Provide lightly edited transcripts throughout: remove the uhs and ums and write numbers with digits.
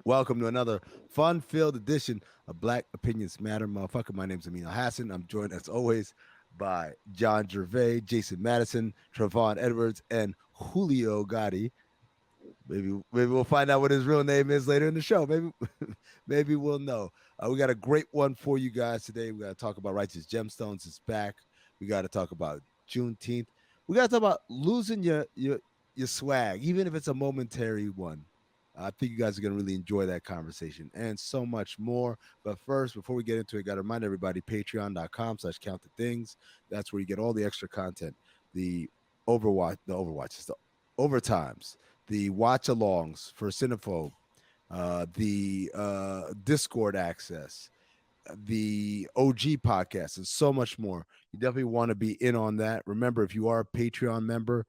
Welcome to another fun-filled edition of Black Opinions Matter, motherfucker. My name's Amin Hassan. I'm joined, as always, by John Jerv, Jason Madison, Trevon Edwards, and Julio Gotti. Maybe we'll find out what his real name is later in the show. Maybe maybe we'll know. We got a great one for you guys today. We got to talk about Righteous Gemstones is back. We got to talk about Juneteenth. We got to talk about losing your swag, even if it's a momentary one. I think you guys are going to really enjoy that conversation and so much more. But first, before we get into it, got to remind everybody, patreon.com/count the things. That's where you get all the extra content, the Overwatches, the overtimes, the watch alongs for Cinephobe, the Discord access, the OG podcast, and so much more. You definitely want to be in on that. Remember, if you are a Patreon member,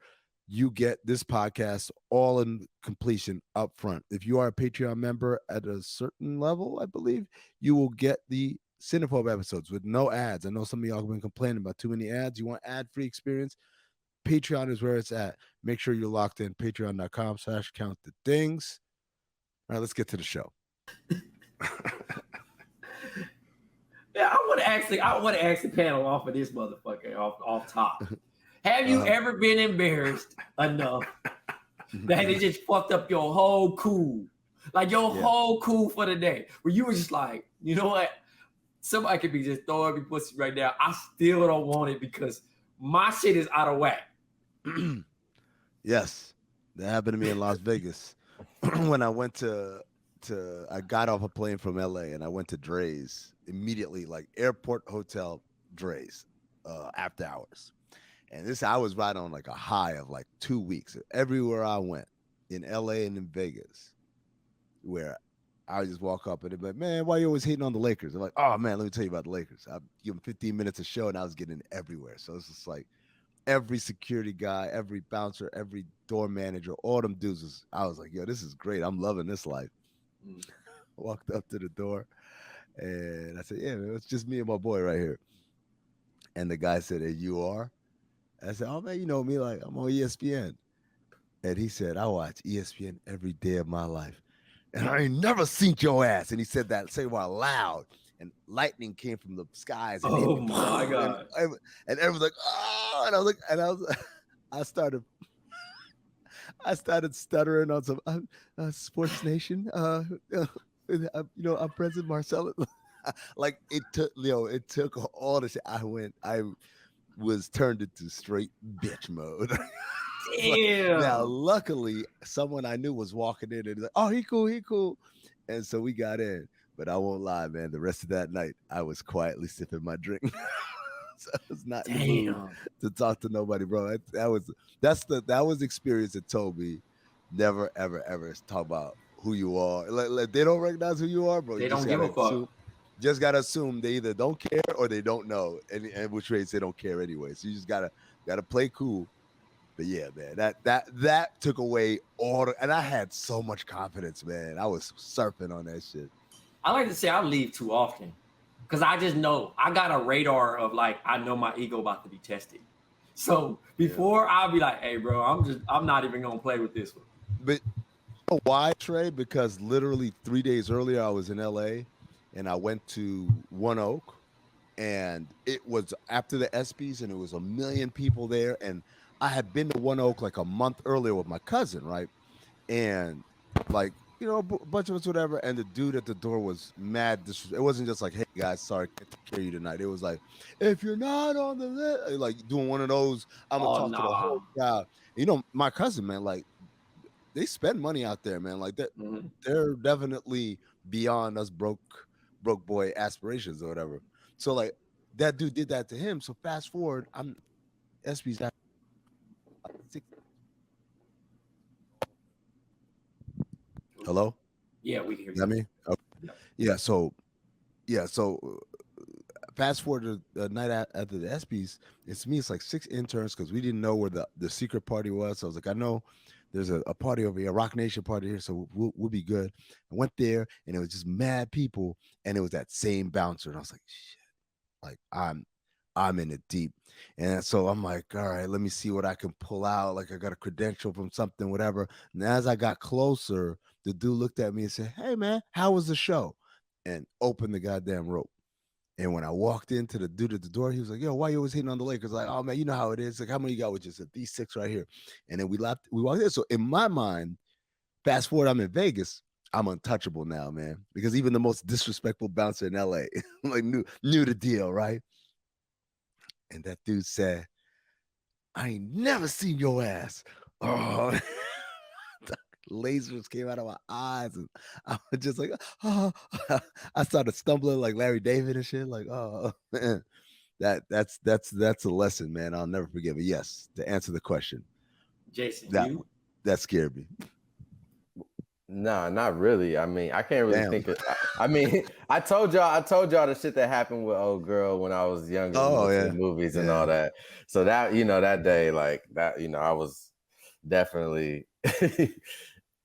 you get this podcast all in completion up front. If you are a Patreon member at a certain level, I believe, you will get the Cinephobe episodes with no ads. I know some of y'all have been complaining about too many ads. You want ad-free experience? Patreon is where it's at. Make sure you're locked in. Patreon.com/count the things. All right, let's get to the show. Yeah, I want to ask the panel off of this motherfucker off top. Have you ever been embarrassed enough that it just fucked up your whole cool, like your whole cool for the day, where you were just like, you know what? Somebody could be just throwing me pussy right now. I still don't want it because my shit is out of whack. Yes, that happened to me in Las Vegas when I went I got off a plane from LA and I went to Dre's immediately, like airport hotel Dre's, after hours. And this I was right on like a high of like 2 weeks. Everywhere I went in LA and in Vegas, where I would just walk up and they'd be like, "Man, why you always hating on the Lakers?" I'm like, "Oh man, let me tell you about the Lakers." I give them 15 minutes of show and I was getting everywhere. So it's just like every security guy, every bouncer, every door manager, all them dudes I was like, "Yo, this is great. I'm loving this life." Walked up to the door and I said, "Yeah, man, it's just me and my boy right here." And the guy said, "Hey, you are?" I said, "Oh man, you know me, like I'm on ESPN." And he said, "I watch ESPN every day of my life. And I ain't never seen your ass." And he said that, say while loud. And lightning came from the skies and hit Oh me. my god! And everyone's like, "Oh!" And I was like, I started, I started stuttering on some Sports Nation. I'm President Marcellus. Like it took all this. I was turned into straight bitch mode. Like, now, Damn. luckily, someone I knew was walking in and like, "Oh, he cool, he cool," and so we got in. But I won't lie, man. The rest of that night, I was quietly sipping my drink. So I was not in the mood Damn. to talk to nobody, bro. That was the experience that told me never, ever, ever talk about who you are. Like they don't recognize who you are, bro. You They just don't give gotta a assume. fuck. Just gotta assume they either don't care or they don't know, and which ways they don't care anyway. So you just gotta play cool. But yeah, man, that took away and I had so much confidence, man. I was surfing on that shit. I like to say I leave too often because I just know I got a radar of like I know my ego about to be tested. So Yeah, before I'll be like, "Hey, bro, I'm not even gonna play with this one." but you know why, Trey? Because literally 3 days earlier, I was in LA, and I went to One Oak, and it was after the ESPYS, and it was a million people there, and I had been to One Oak like a month earlier with my cousin, right? And like a bunch of us, whatever. And the dude at the door was mad. It wasn't just like, "Hey guys, sorry, can't take care of you tonight." It was like, "If you're not on the list," like doing one of those. I'm gonna Oh talk to the nah. whole crowd. My cousin, man, like they spend money out there, man. Like that, Mm-hmm. they're definitely beyond us broke boy aspirations or whatever. So like that dude did that to him. So fast forward, I'm SB's at 6. Hello, Yeah, we can hear is that you. me? Okay. Yeah. Yeah. So fast forward to the night after the ESPYS, it's me. It's like 6 interns because we didn't know where the secret party was. So I was like, I know there's a party over here, a Rock Nation party here, so we'll be good. I went there and it was just mad people, and it was that same bouncer, and I was like, shit, like I'm in it deep. And so I'm like, all right, let me see what I can pull out. Like I got a credential from something, whatever. And as I got closer, the dude looked at me and said, "Hey man, how was the show?" And opened the goddamn rope. And when I walked into the dude at the door, he was like, "Yo, why you always hitting on the Lakers?" Like, "Oh man, you know how it is. Like, how many you got?" With just said, "These 6 right here." And then we walked in. So in my mind, fast forward, I'm in Vegas. I'm untouchable now, man, because even the most disrespectful bouncer in LA like knew the deal, right? And that dude said, "I ain't never seen your ass." Oh, lasers came out of my eyes, and I was just like, "Oh." I started stumbling like Larry David and shit. Like, oh man, that's a lesson, man. I'll never forget. But yes, to answer the question, Jason, that you? that scared me. Nah, not really. I mean, I can't really Damn. think of. I mean, I told y'all the shit that happened with old girl when I was younger. We Oh went to yeah, the movies and yeah. all that. So that that day, like that, I was definitely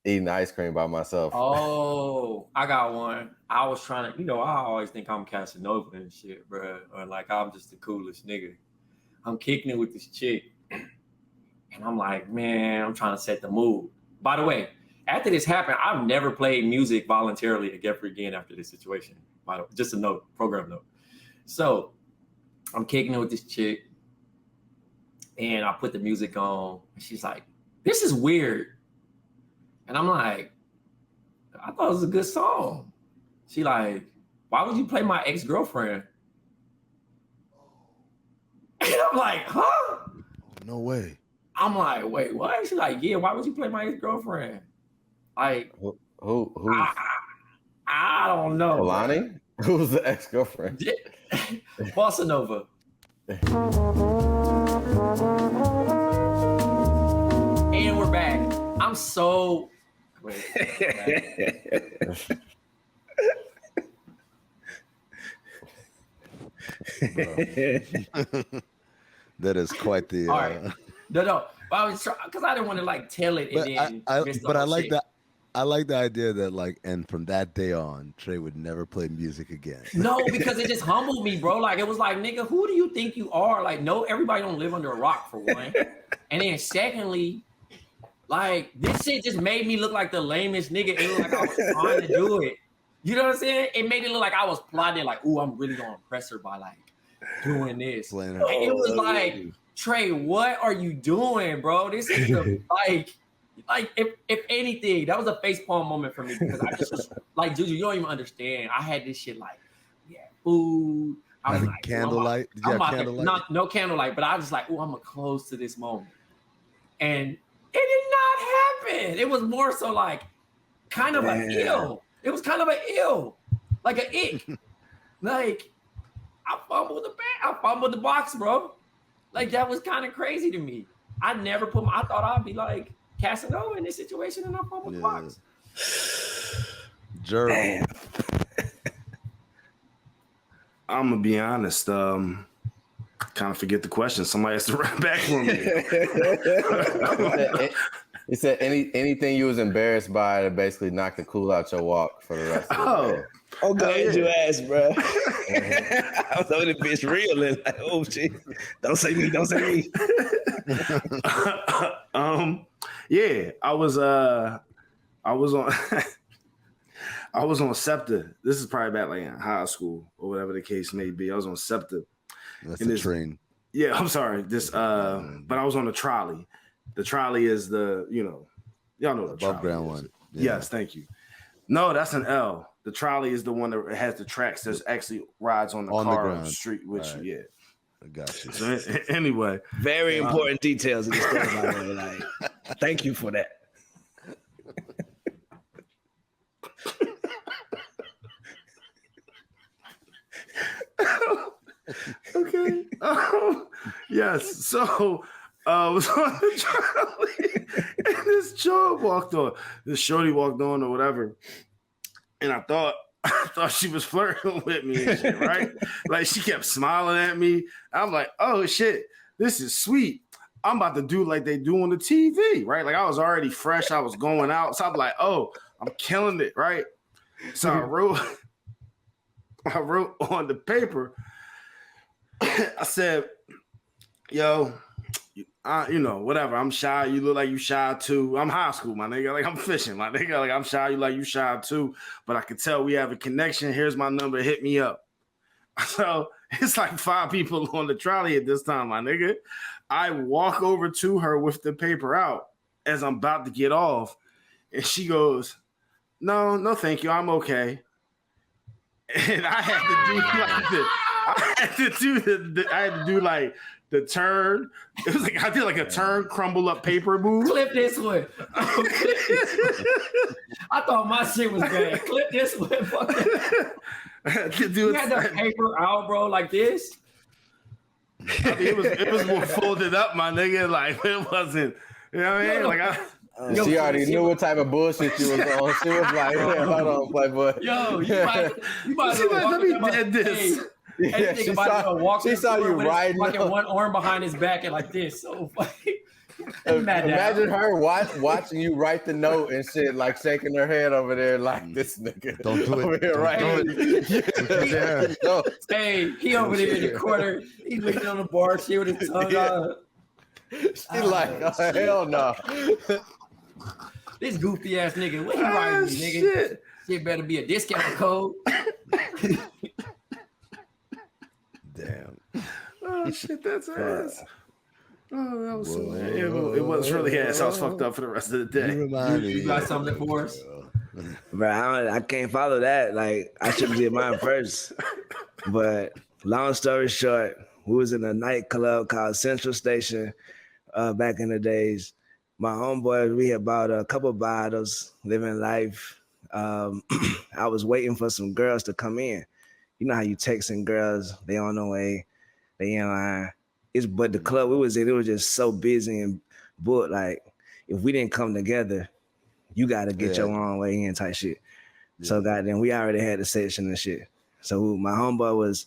eating ice cream by myself. Oh, I got one. I was trying to, I always think I'm Casanova and shit, bro. Or like I'm just the coolest nigga. I'm kicking it with this chick. And I'm like, man, I'm trying to set the mood. By the way, after this happened, I've never played music voluntarily ever again after this situation. Just a note, program note. So I'm kicking it with this chick. And I put the music on. And she's like, "This is weird." And I'm like, "I thought it was a good song." She like, "Why would you play my ex-girlfriend?" And I'm like, "Huh?" No way. I'm like, "Wait, what?" She's like, "Yeah, why would you play my ex-girlfriend?" Like, Who? I don't know. Kalani? Who's the ex-girlfriend? Bossa Nova. And we're back. I'm so. Wait. That is quite the. All right. No. But I was trying because I didn't want to like tell it and then miss the but I whole like shit. that. I like the idea that like, and from that day on, Trey would never play music again. No, because it just humbled me, bro. Like it was like, nigga, who do you think you are? Like, no, everybody don't live under a rock for one. And then secondly, like this shit just made me look like the lamest nigga. It looked like I was trying to do it. You know what I'm saying? It made it look like I was plotting, like, ooh, I'm really gonna impress her by like doing this. Playing Like, it was like, Trey, what are you doing, bro? This is the like if anything, that was a facepalm moment for me because I just was like, Juju, you don't even understand. I had this shit like, yeah, food. I'm like, candlelight. Did you have candlelight? No candlelight, but I was just like, oh, I'm gonna close to this moment. And it did not happen. It was more so like kind of an ill. It was kind of an ill, like an ick. Like I fumbled the box, bro. Like that was kind of crazy to me. I never I thought I'd be like Casanova in this situation, and I fumbled the box. Jerv. I'm gonna be honest. Kind of forget the question. Somebody has to run back for me. He said anything you was embarrassed by to basically knock the cool out your walk for the rest of the day. Oh, glad you asked, bro. I was over the bitch reeling like, oh shit. Don't say me. Yeah, I was on I was on SEPTA. This is probably back like in high school or whatever the case may be. I was on SEPTA. That's the train. Yeah, I'm sorry. But I was on the trolley. The trolley is the, y'all know the above ground one. Yeah. Yes, thank you. No, that's an L. The trolley is the one that has the tracks that actually rides on the car on the street with you. Yeah. I got you. So anyway. Very important details in the story, by the way. Like, thank you for that. Okay. Yes. So I was on the trolley and this shorty walked on or whatever. And I thought she was flirting with me and shit, right? Like she kept smiling at me. I'm like, oh shit, this is sweet. I'm about to do like they do on the TV, right? Like I was already fresh. I was going out. So I'm like, oh, I'm killing it, right? So I wrote on the paper, I said, yo, you know, whatever. I'm shy. You look like you shy too. I'm high school, my nigga. Like I'm fishing, my nigga. Like I'm shy. You like you shy too. But I can tell we have a connection. Here's my number. Hit me up. So it's like 5 people on the trolley at this time, my nigga. I walk over to her with the paper out as I'm about to get off, and she goes, "No, thank you. I'm okay." And I had to do like I had to do like the turn. It was like I did like a turn, crumble up paper move. Clip this one. I thought my shit was bad. Clip this one. Fuck that. You had the paper out, bro, like this. I mean, it was more folded up, my nigga. Like it wasn't. You know what I mean? Like she already knew what type of bullshit you was on. She was like, "Hold on, playboy." Yo, you might let me dead this. Yeah, she saw you riding. Fucking one arm behind his back and like this. So fucking. Imagine her watching you write the note and shit, like shaking her head over there, like this nigga. Don't do over it. Here, right? Hey, he over there in the corner. He looking on the bar, shit with his tongue out. She like, oh, hell no. This goofy ass nigga, what he writing, nigga? Shit better be a discount code. Damn. Oh shit, that's ass. Oh, that was so bad. It was really ass. I was fucked up for the rest of the day. You got something for us? Bro, I can't follow that. Like, I should have did mine first. But long story short, we was in a nightclub called Central Station back in the days. My homeboy, we had bought a couple bottles, living life. I was waiting for some girls to come in. You know how you texting girls, they on the way, they in line. But the club we was in, it was just so busy and booked. Like, if we didn't come together, you got to get your own way in type shit. Yeah. So goddamn, we already had the section and shit. So my homeboy was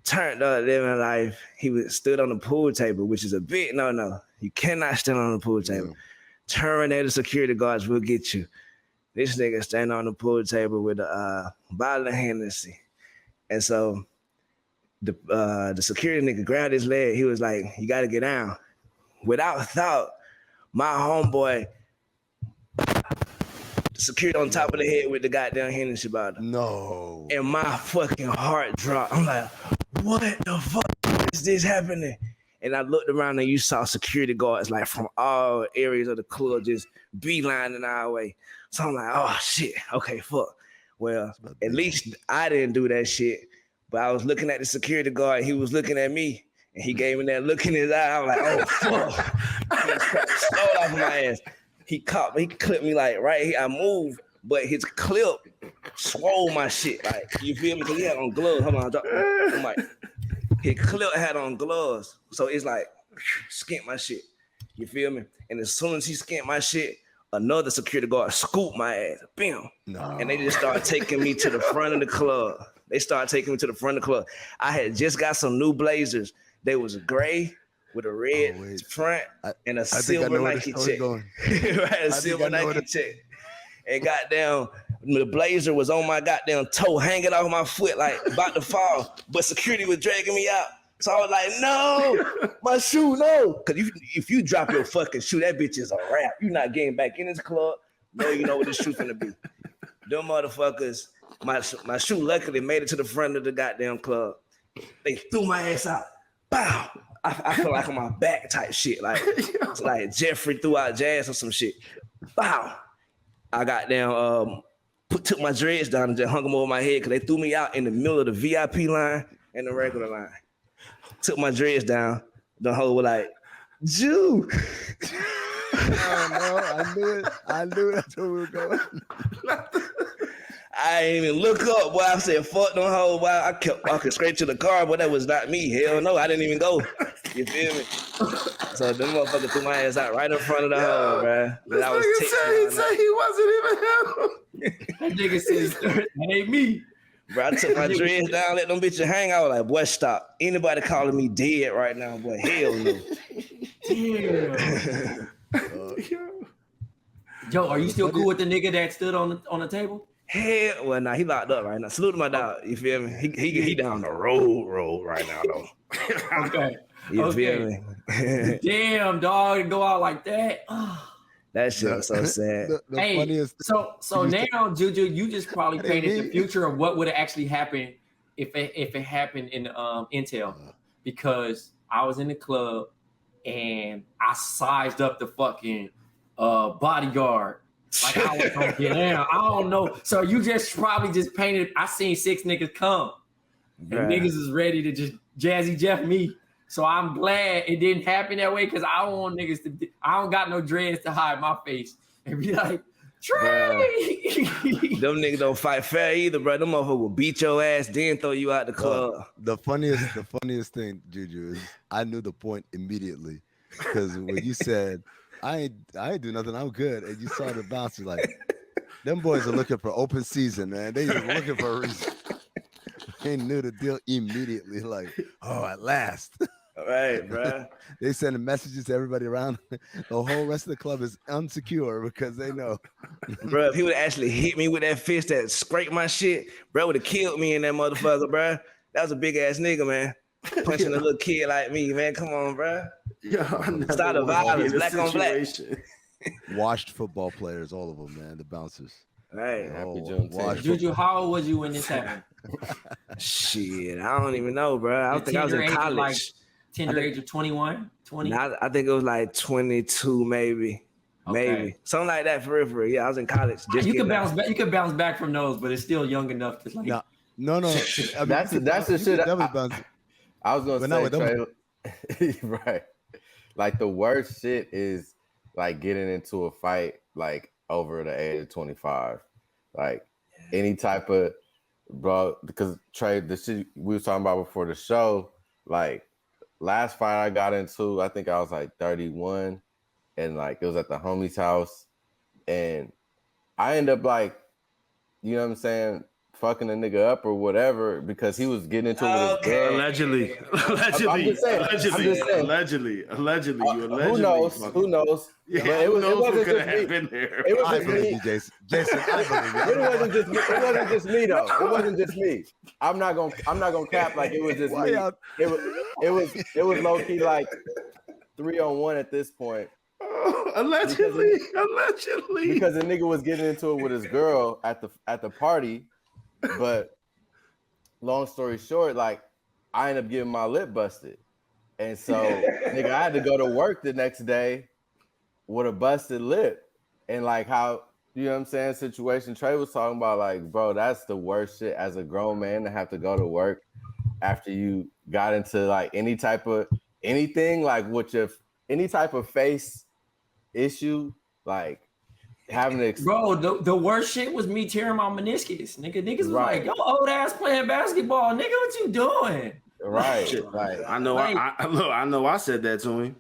turned up, living life. He stood on the pool table, which is a big no. You cannot stand on the pool table. Turn there, the security guards will get you. This nigga standing on the pool table with a bottle of Hennessy. And so the security nigga grabbed his leg. He was like, "You got to get down." Without thought, my homeboy, the security on top of the head with the goddamn Hennessy bottle. No. And my fucking heart dropped. I'm like, what the fuck is this happening? And I looked around and you saw security guards like from all areas of the club just beelining our way. So I'm like, oh shit, okay, fuck. Well, at least I didn't do that shit. But I was looking at the security guard, he was looking at me, and he gave me that look in his eye. I was like, oh fuck. He stole off my ass. He caught me, he clipped me like right here. I moved, but his clip swole my shit. Like, you feel me? Because he had on gloves. Hold on, I'm like, his clip had on gloves. So it's like, skint my shit. You feel me? And as soon as he skint my shit, another security guard scooped my ass. Bam. No. And they just started taking me to the front of the club. I had just got some new blazers. They was gray with a red front and a silver Nike check. Right, a silver Nike check. And goddamn, the blazer was on my goddamn toe, hanging off my foot, like about to fall. But security was dragging me out. So I was like, no, my shoe, no. Because if you drop your fucking shoe, that bitch is a wrap. You're not getting back in this club. No, you know what this shoe's gonna be. Them motherfuckers, my shoe luckily made it to the front of the goddamn club. They threw my ass out. Bow. I feel like on my back type shit. Like, it's like Jeffrey threw out jazz or some shit. Bow. I got down, took my dreads down and just hung them over my head because they threw me out in the middle of the VIP line and the regular line. Took my dreads down. The whole was like, Jew. Oh, no, I knew that's where we were going. I didn't even look up, boy. I said, fuck them hoes. Boy, I kept walking straight to the car, but that was not me. Hell no, I didn't even go. You feel me? So them motherfuckers threw my ass out right in front of the hole, bro. This nigga said he wasn't even him. That nigga said, that ain't me. Bro, I took my dreads down, let them bitches hang out. Like, boy, stop. Anybody calling me dead right now, boy, hell no. Yo, are you still cool with the nigga that stood on the table? Hell, well, nah, he locked up right now. Salute to my dog. You feel me? He down the road right now though. Okay. You feel Okay. me? Damn, dog, to go out like that. That shit was so sad. The Hey, funniest. so now, Juju, you just probably That ain't painted the me. future of what would have actually happened if it happened in Intel, because I was in the club and I sized up the fucking bodyguard. Like I was gonna get down. I don't know. So you just probably just painted. I seen 6 niggas come, and Bruh. niggas is ready to just Jazzy Jeff me. So I'm glad it didn't happen that way, because I don't want niggas to. I don't got no dreads to hide my face and be like, Trey. Them niggas don't fight fair either, bro. Them motherfuckers will beat your ass, then throw you out the club. The funniest thing, Juju, is I knew the point immediately, because when you said I ain't do nothing, I'm good, and you saw the bouncer, like, them boys are looking for open season, man. They just looking for a reason. They knew the deal immediately, like, oh, at last. All right, bro. They sending messages to everybody around. The whole rest of the club is unsecure because they know. Bro, if he would actually hit me with that fist that scraped my shit, bro, would have killed me in that motherfucker, bro. That was a big ass nigga, man. Punching a little kid like me, man. Come on, bro. Stop the violence, black on black. Washed football players, all of them, man. The bouncers. Right. Happy Oh, Juneteenth. washed Juju, how old was you when this happened? Shit, I don't even know, bro. I don't think I was in college. Like tender age of 21, 20? I think it was like 22, maybe. Okay. Maybe. Something like that, for real. Yeah, I was in college. Just You could getting bounce out. back. You could bounce back from those, but it's still young enough to like. No. I mean, That's the shit. Definitely bounce. I was gonna But not with say, Trey, right? Like the worst shit is like getting into a fight like over the age of 25, like any type of bro. Because Trey, the shit we was talking about before the show, like last fight I got into, I think I was like 31, and like it was at the homie's house, and I ended up like, you know what I'm saying, fucking a nigga up or whatever because he was getting into it with his girl. Allegedly. Who knows? Yeah, But it who knows what wasn't could just have me. happened there? It I wasn't believe me. you, Jason. Jason, I believe you. It wasn't just me. It wasn't just me though. It wasn't just me. I'm not gonna cap like it was just Why me. y'all- It was low key like 3-on-1 at this point Allegedly. because the nigga was getting into it with his girl at the party. But long story short, like I ended up getting my lip busted, and so nigga, I had to go to work the next day with a busted lip, and like how, you know what I'm saying, situation Trey was talking about, like, bro, that's the worst shit as a grown man to have to go to work after you got into like any type of anything, like any type of face issue, like having to Bro, the worst shit was me tearing my meniscus. Niggas was Right. like, yo, old ass playing basketball. Nigga, what you doing? right, like I know. I know. I said that to him.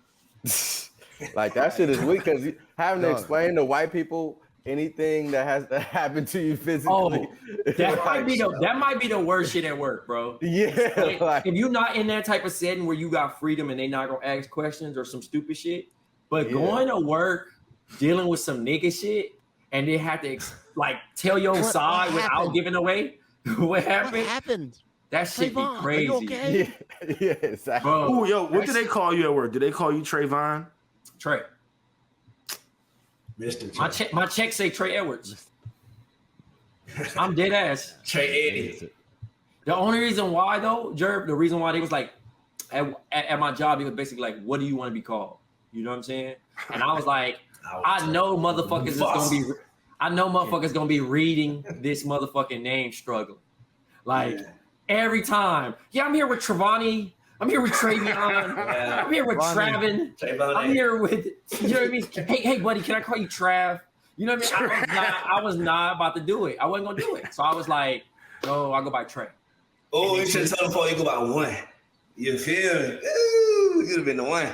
like that shit is weak because having to No. explain to white people anything that has to happen to you physically. Oh, that like, might be the worst shit at work, bro. yeah, Like, like, if you're not in that type of setting where you got freedom and they not gonna ask questions or some stupid shit, but Yeah. going to work dealing with some nigga shit and they have to like tell your What side without happened? giving away what happened. What happened? That shit be Trayvon, are crazy, you okay? yeah, exactly. bro. Ooh, yo, what did they call you at work? Did they call you Trayvon? Trey, Mr. my check say Trey Edwards. I'm dead ass. Trey Eddie. The only reason why though, Jerv, the reason why they was like at my job, it was basically like, what do you want to be called? You know what I'm saying? And I was like, I know motherfuckers is gonna be. I know motherfuckers gonna be reading this motherfucking name struggling. Like every time. Yeah, I'm here with Trevani. I'm here with Travion. I'm here with Travin. I'm here with, you know what I mean? Hey, buddy, can I call you Trav? You know what I mean? I was not about to do it. I wasn't gonna do it. So I was like, no, I'll go by Trey. Oh, you should have told him before you go by one. You feel me? Ooh, you'd have been the one.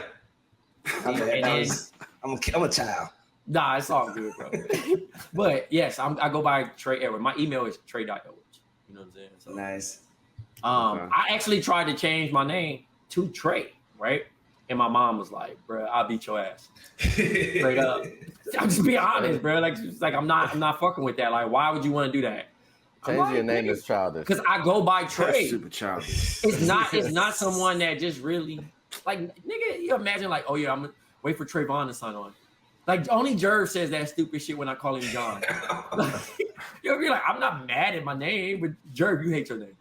I'm a child. Nah, it's all good, bro. But yes, I go by Trey Edwards. My email is Trey.Edwards. You know what I'm saying? So, Nice. I actually tried to change my name to Trey, right? And my mom was like, bro, I'll beat your ass. Straight up. I'm just being honest, bro. Like I'm not fucking with that. Like, why would you want to do that? Changing your name is childish. Because I go by That's Trey. super childish. It's not someone that just really like nigga, you imagine like, oh yeah, I'm gonna wait for Trayvon to sign on. Like only Jerv says that stupid shit when I call him John. Like, you'll be like, I'm not mad at my name, but Jerv, you hate your name.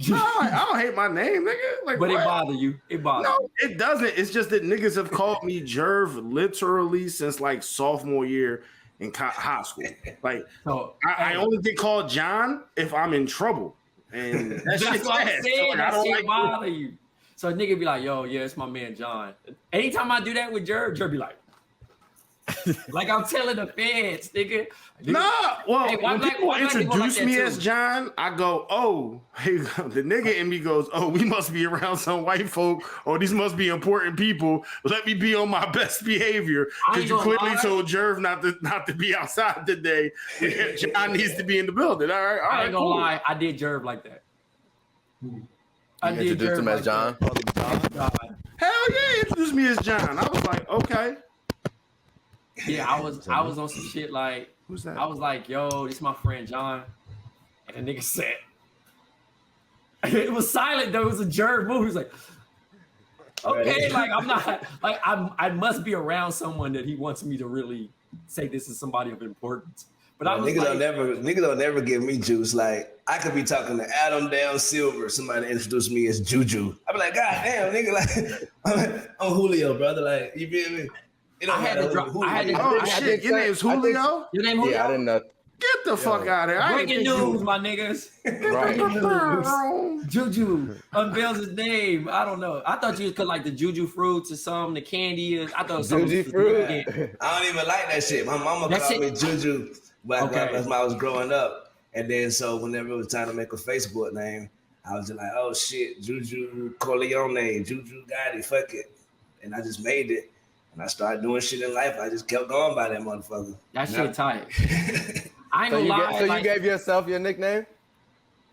No, I don't hate my name, nigga. Like, But what? it bother you. It bothers No, it doesn't. It's just that niggas have called me Jerv literally since like sophomore year in high school. Like, So I only get called John if I'm in trouble, and that's what I'm saying. So, like, That I don't shit like bother you. So a nigga be like, yo, yeah, it's my man John. Anytime I do that with Jerv be like, like I'm telling the feds, nigga. Nah, well, Hey, when people introduce me as John? John, I go, oh, hey, the nigga in me goes, oh, we must be around some white folk, or these must be important people. Let me be on my best behavior. Because you clearly told Jerv not to be outside today. John needs to be in the building. All right, I ain't gonna lie, I did Jerv like that. I You did introduced Jerv him like as John? that. Hell yeah, introduce me as John. I was like, okay. Yeah, I was on some shit like Who's that? I was like, yo, this is my friend John. And the nigga said, it was silent though. It was a Jerv move. He was like, okay, like I'm not like I must be around someone that he wants me to really say this is somebody of importance. But I was nigga don't never give me juice. Like I could be talking to Adam Down Silver, somebody introduced me as Juju. I be like, God damn, nigga, like I'm Julio, brother. Like you feel me? It don't matter who Julio. Oh shit, your name's Julio? Your name Julio? Yeah, I didn't know. Get the fuck out of here. Breaking news, my niggas. Right. Juju unveils his name. I don't know. I thought you was cause like the Juju fruits or something, the candy is. I thought it was something. Juju fruit. I don't even like that shit. My mama called me Juju when I was growing up. And then so whenever it was time to make a Facebook name, I was just like, oh shit, Juju Corleone, Juju Gotti, fuck it. And I just made it. And I started doing shit in life. I just kept going by that motherfucker. That shit tight. I ain't gonna lie. So you gave yourself your nickname?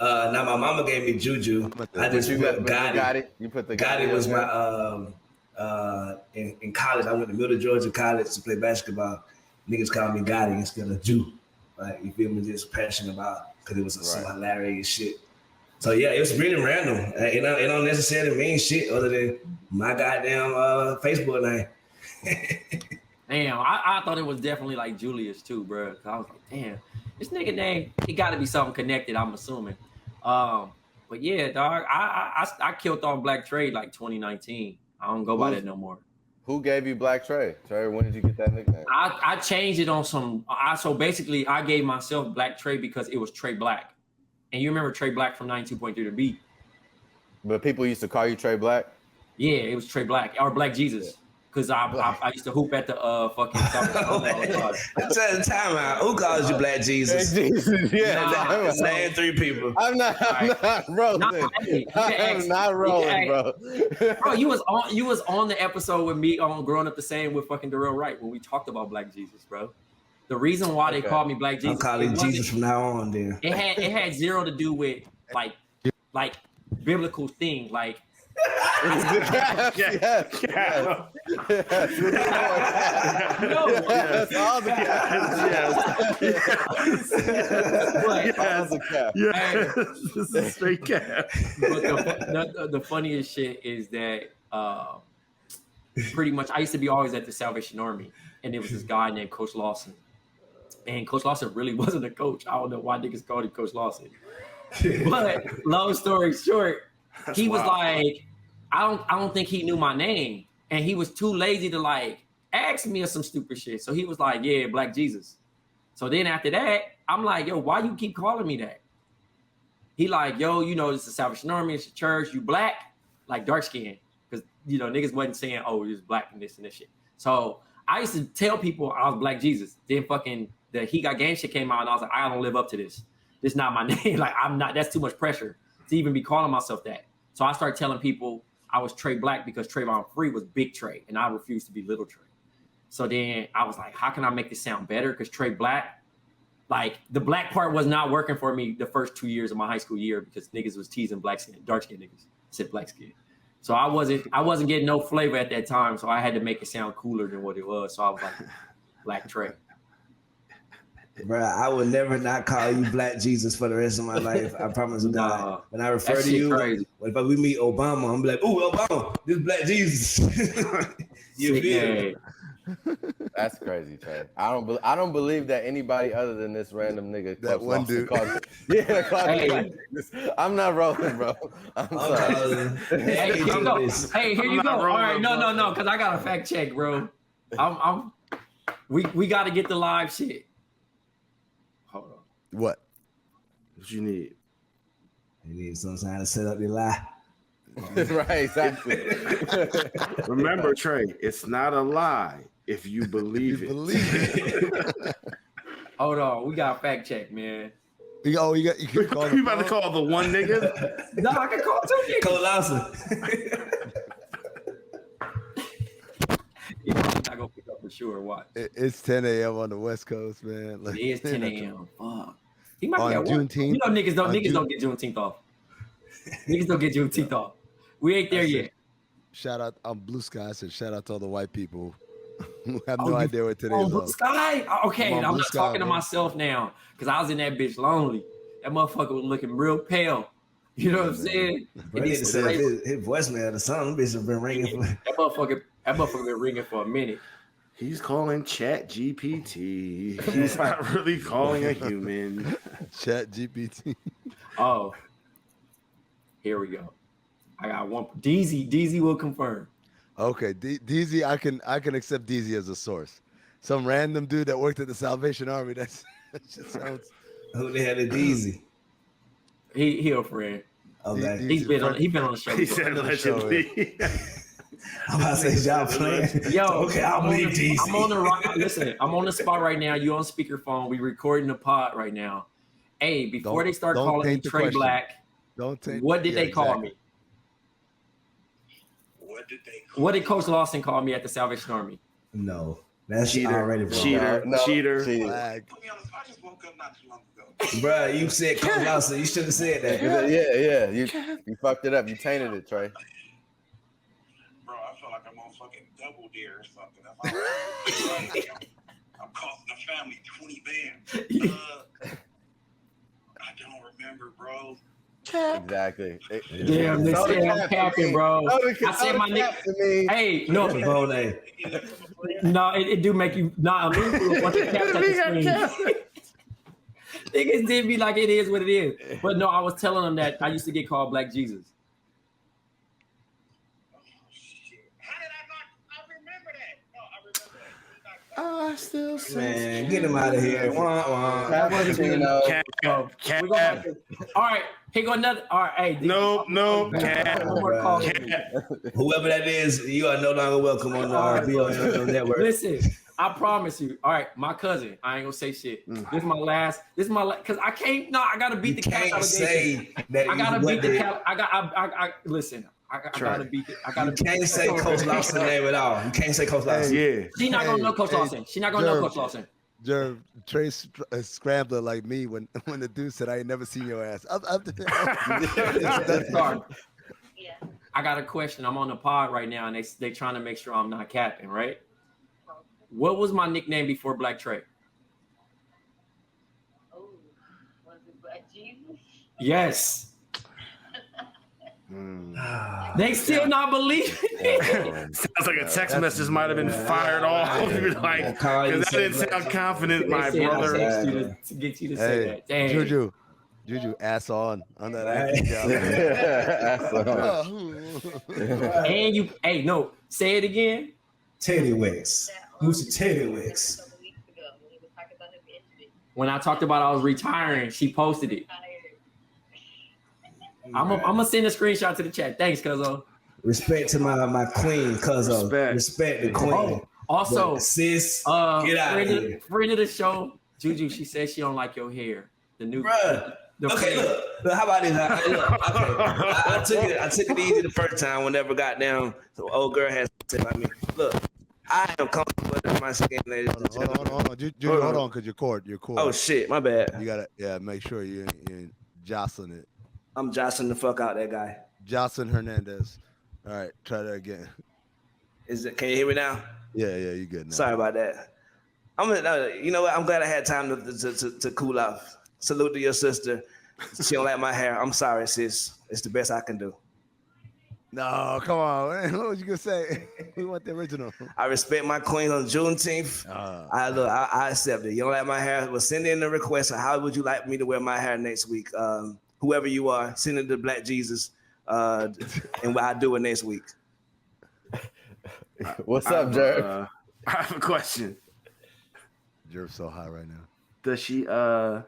Now my mama gave me Juju. I just put Gotti. You put the Gotti was my in college. I went to Middle Georgia College to play basketball. Niggas called me Gotti instead of Jew. Like you feel me? Just passionate about because it was some hilarious shit. So yeah, it was really random. It don't necessarily mean shit other than my goddamn Facebook name. Damn, I thought it was definitely like Julius too, bro. I was like, damn, this nigga name, it got to be something connected. I'm assuming. But yeah, dog, I killed off Black Trade like 2019. I don't go by that no more. Who gave you Black Trey? Trey, when did you get that nickname? I changed it on some. So basically, I gave myself Black Trey because it was Trey Black, and you remember Trey Black from 92.3 The Beat. But people used to call you Trey Black? Yeah, it was Trey Black or Black Jesus. Because I used to hoop at the fucking Let's set the time out. Who calls you Black Jesus? Jesus, yeah. Name 3 people. I'm not rolling. I'm not rolling, bro. Bro, you was on the episode with me on Growing Up the Same with fucking Darrell Wright when we talked about Black Jesus, bro. The reason why they called me Black Jesus. I'm calling Jesus from now on then. It had zero to do with like biblical thing, like Yes. Yes. All the Yes. This is straight cap. But the funniest shit is that pretty much I used to be always at the Salvation Army, and there was this guy named Coach Lawson. And Coach Lawson really wasn't a coach. I don't know why niggas called him Coach Lawson. But long story short, he was like, I don't think he knew my name. And he was too lazy to like ask me some stupid shit. So he was like, yeah, Black Jesus. So then after that, I'm like, yo, why you keep calling me that? He like, yo, you know, this is the Salvation Army, it's the church, you black, like dark skin. Because, you know, niggas wasn't saying, oh, you're black and this shit. So I used to tell people I was Black Jesus. Then fucking the He Got Game shit came out and I was like, I don't live up to this. This is not my name. Like, I'm not, that's too much pressure to even be calling myself that. So I started telling people I was Trey Black because Trayvon Free was Big Trey and I refused to be Little Trey. So then I was like, how can I make this sound better? Because Trey Black, like the black part was not working for me the first 2 years of my high school year because niggas was teasing black skin, dark skin niggas. I said black skin. So I wasn't getting no flavor at that time. So I had to make it sound cooler than what it was. So I was like, Black Trey. Bro, I would never not call you Black Jesus for the rest of my life. I promise to God. Nah, When I refer that to shit you, crazy. if we meet Obama, I'm like, ooh, Obama, this Black Jesus. You Sick feel me? name. That's crazy, Trey. I don't believe that anybody other than this random nigga. That Coach one Lawson dude. called it. Yeah, called it Hey. Black Jesus. I'm not rolling, bro. I'm sorry. Hey, here you go. Hey, here I'm you not go. All rolling, right, no, bro. because I got a fact check, bro. We got to get the live shit. Hold on. What? What you need? You need some time to set up your lie. Right, exactly. Remember, Trey, it's not a lie if you believe You it. believe it. Hold on. We got a fact check, man. You can call You about to call the one nigga? No, I can call two niggas. Cole Lawson. He's not going to pick up for sure. Watch. It's 10 a.m. on the West Coast, man. Like, It is 10 a.m. Fuck. He might On be at work. Juneteenth? You know niggas On don't get Juneteenth off. Niggas don't get Juneteenth off. We ain't there I said, yet. Shout out on Blue Sky. I said shout out to all the white people who have Oh, no you- idea what today's Oh, Blue on. Sky? Okay, I'm on I'm Blue not Sky, talking to man. myself now because I was in that bitch lonely. That motherfucker was looking real pale. You know what I'm saying? Bro, he just said his voicemail or something. Bitch have been ringing for. That motherfucker been ringing for a minute. He's calling Chat GPT. He's not really calling a human. Chat GPT. Oh, here we go. I got one. DZ will confirm. Okay, DZ, I can accept DZ as a source. Some random dude that worked at the Salvation Army. That just sounds. Who the hell is Deezy? He a friend. Okay. He's been on the show. He before. said allegedly. I'm about to say y'all playing. Yo, Okay, I'll believe Deezy. I'm on the listen. I'm on the spot right now. You on speakerphone? We recording the pod right now. Hey, before they start don't calling me taint the Trey question. Black, Don't take. what did yeah, they call exactly. me? What did Coach Lawson call me at the Salvation Army? No, that's Cheater. already wrong. Cheater. No, Cheater. Flag. I just woke up not too long ago. Bruh, you said Coach Lawson. You should have said that. Yeah. You fucked it up. You tainted it, Trey. Bro, I feel like I'm on fucking double dare or something. I'm costing the family 20 bands. I don't remember, bro. Exactly. Damn, they So said the I'm cap capping, to bro. me. So the I said my cap nigga. to me. Hey, no, Bone name. no, it do make you. Nah, me do a bunch of caps at the screen. Niggas did be like it is what it is. But no, I was telling them that I used to get called Black Jesus. Oh, shit. How did I not? I remember that. No, I remember that. I still say. Man, get him out of here. Wah, wah. That wasn't good Cappuccino. enough. Cap. We gonna have to- all right, here go another. All right, hey. Nope. One more call. Whoever that is, you are no longer welcome on the BOMM network. Listen, I promise you. All right, my cousin. I ain't gonna say shit. This is my last. Because I can't. No, I gotta beat You the cap can't allegation. say that. I gotta you beat the wasn't- cap. I listen. I gotta beat it. I gotta. You can't say Coach Lawson's name at all. You can't say Coach Lawson. Yeah. She not gonna know Coach Hey, Lawson. She not gonna know Jerv. Coach Lawson. Jerv, Trey scrambler like me when the dude said I ain't never seen your ass. Sorry. I got a question. I'm on the pod right now, and they trying to make sure I'm not capping, right? What was my nickname before Black Trey? Oh, was it Black Jesus? Yes. Ah. They still not believing it. Sounds like a text message might have been fired off. You're like, Call you because that say didn't Black sound Jesus. confident, They my said I brother. text you to get you to say Hey, that. Dang. Juju, ass on that Right. acting job. And you, hey, no, say it again. Teddy Wicks. Who's the Teddy Wicks? A couple weeks ago when he was talking about his injury. When I talked about I was retiring, she posted it. I'm gonna send a screenshot to the chat. Thanks, cuzzo. Respect to my queen, cuzzo. Respect the queen. Oh, also, But sis, get out friend of of, here. friend of the show, Juju. She said she don't like your hair. The new, Bruh. the Okay, look, how about this? I took it easy the first time. Whenever got down, the old girl has to say about me. Look, I am comfortable with my skin, ladies and gentlemen. Hold on. Juju, hold on, because you're cord. Oh shit, my bad. You gotta, make sure you're jostling it. I'm jostling the fuck out that guy. Jocelyn Hernandez. All right, try that again. Can you hear me now? Yeah, you good now. Sorry about that. You know what? I'm glad I had time to cool off. Salute to your sister. She don't like my hair. I'm sorry, sis. It's the best I can do. No, come on. Man. What was you gonna say? We want the original. I respect my queen on Juneteenth. I accept it. You don't like my hair? Well, send in a request. How would you like me to wear my hair next week? Whoever you are, send it to Black Jesus, and I'll do it next week. What's up, Jerv? I have a question. Jerv's so high right now. Does she have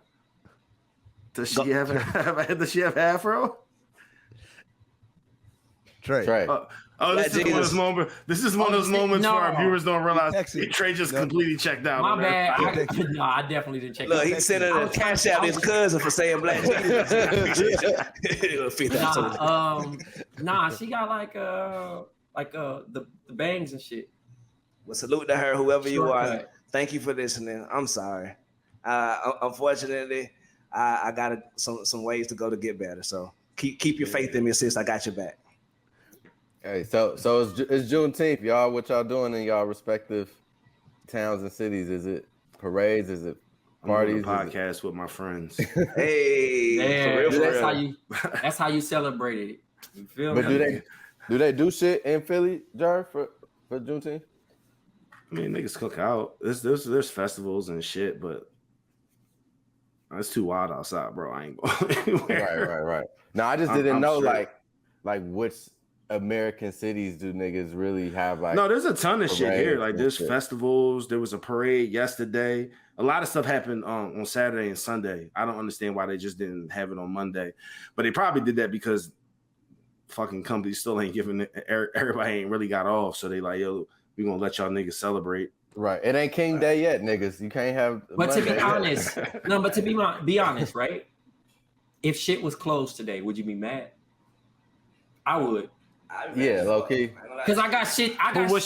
afro? Trey. This is one of those moments. This is one of those moments where our viewers don't realize Trey just completely checked out. My bad. I definitely didn't check. Look, he sent her a cash out his cousin for saying Black Jesus. Nah, she got like the bangs and shit. Well, salute to her, whoever you are. Thank you for listening. I'm sorry. Unfortunately, I got some ways to go to get better. So keep your faith in me, sis. I got your back. Hey, so it's Juneteenth, y'all. What y'all doing in y'all respective towns and cities? Is it parades? Is it parties? Podcast with my friends. Hey, man, for real. That's how you celebrated it. You feel me? But do they do shit in Philly, Jerv, for Juneteenth? I mean, niggas cook out. There's festivals and shit, but it's too wild outside, bro. I ain't going anywhere. Right. Now I just didn't know sure. like which American cities do niggas really have like? No, there's a ton of shit here. Like there's festivals. There was a parade yesterday. A lot of stuff happened on Saturday and Sunday. I don't understand why they just didn't have it on Monday, but they probably did that because fucking companies still ain't giving it. Everybody ain't really got off, so they like, yo, we gonna let y'all niggas celebrate. Right. It ain't King Day yet, niggas. You can't have. But to be honest, be honest, right? If shit was closed today, would you be mad? I would. Yeah, low key. Because I got shit. What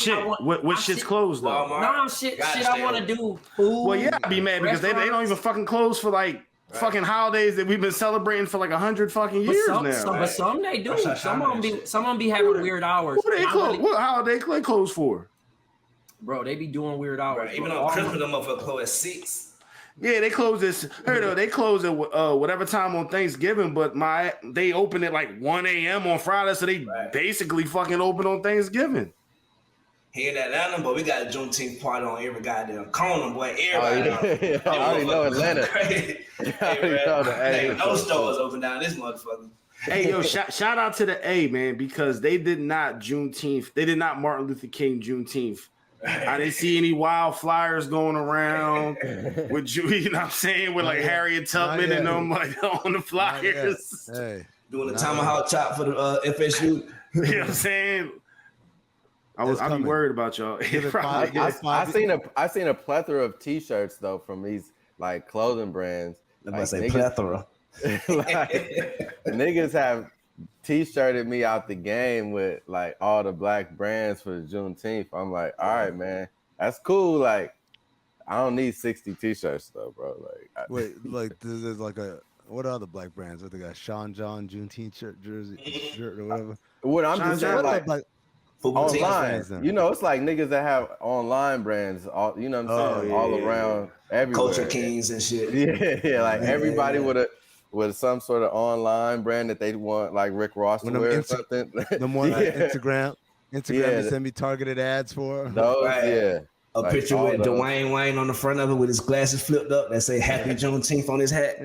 shit's closed though? No shit I want to do. Food, well, yeah, I'd be mad because they don't even fucking close for like fucking holidays that we've been celebrating for like 100 fucking years now. But some they do. Some of them be having weird hours. What holiday they close for? Bro, they be doing weird hours. Right, even on Christmas, them motherfuckers close at 6. Yeah, they close this. They close at whatever time on Thanksgiving, but they open at like 1 a.m. on Friday, so they basically fucking open on Thanksgiving. Here in Atlanta, but we got a Juneteenth party on every goddamn corner, boy. Everybody. I already know Atlanta. No stores open down this motherfucker. Hey, yo, shout out to the A, man, because they did not Juneteenth. They did not Martin Luther King Juneteenth. I didn't see any wild flyers going around with you know what I'm saying, with like Harriet Tubman and them like on the flyers. Hey, doing the tomahawk chop for the FSU. You know what I'm saying? I'll be worried about y'all. I seen a plethora of T-shirts though from these like clothing brands. I must say plethora. Like, niggas have T-shirted me out the game with like all the black brands for the Juneteenth. I'm like, all right, man, that's cool. Like, I don't need 60 T-shirts though, bro. Like, wait, like there's like what other black brands? What they got? Sean John Juneteenth shirt or whatever. What I'm just saying, like online, you know, it's like niggas that have online brands. All you know, what I'm saying, all around everywhere. Culture Kings and shit. Yeah, like everybody with some sort of online brand that they want, like Rick Ross to wear or something. The one Instagram they send me targeted ads for. Those, A like, picture with Dwayne Wayne on the front of it with his glasses flipped up that say Happy Juneteenth on his hat.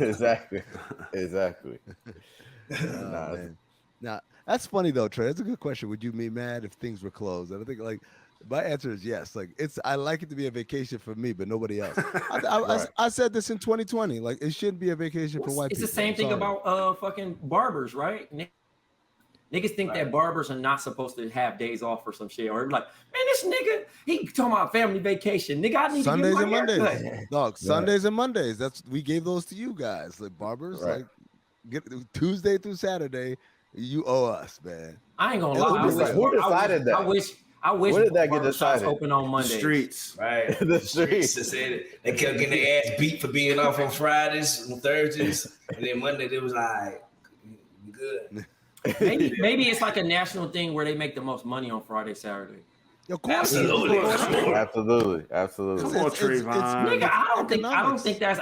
Exactly. Nah, that's funny though, Trey. That's a good question. Would you be mad if things were closed? I think like my answer is yes. Like I like it to be a vacation for me, but nobody else. I said this in 2020. Like it shouldn't be a vacation for white people. It's the same thing about fucking barbers, right? Niggas think that barbers are not supposed to have days off or some shit, or like, man, this nigga, he talking about family vacation. Nigga, I need Sundays to get my and haircut. Mondays. Dog, Sundays and Mondays. we gave those to you guys. Like barbers, like get Tuesday through Saturday. You owe us, man. I ain't gonna lie. Who decided that? I wish where did that get decided? Open on Monday. The streets, right? The streets. They kept getting their ass beat for being off on Fridays and Thursdays, and then Monday they was like, "We good." Maybe it's like a national thing where they make the most money on Friday, Saturday. Of course, Absolutely. Absolutely. Come on, Trayvon. Nigga, I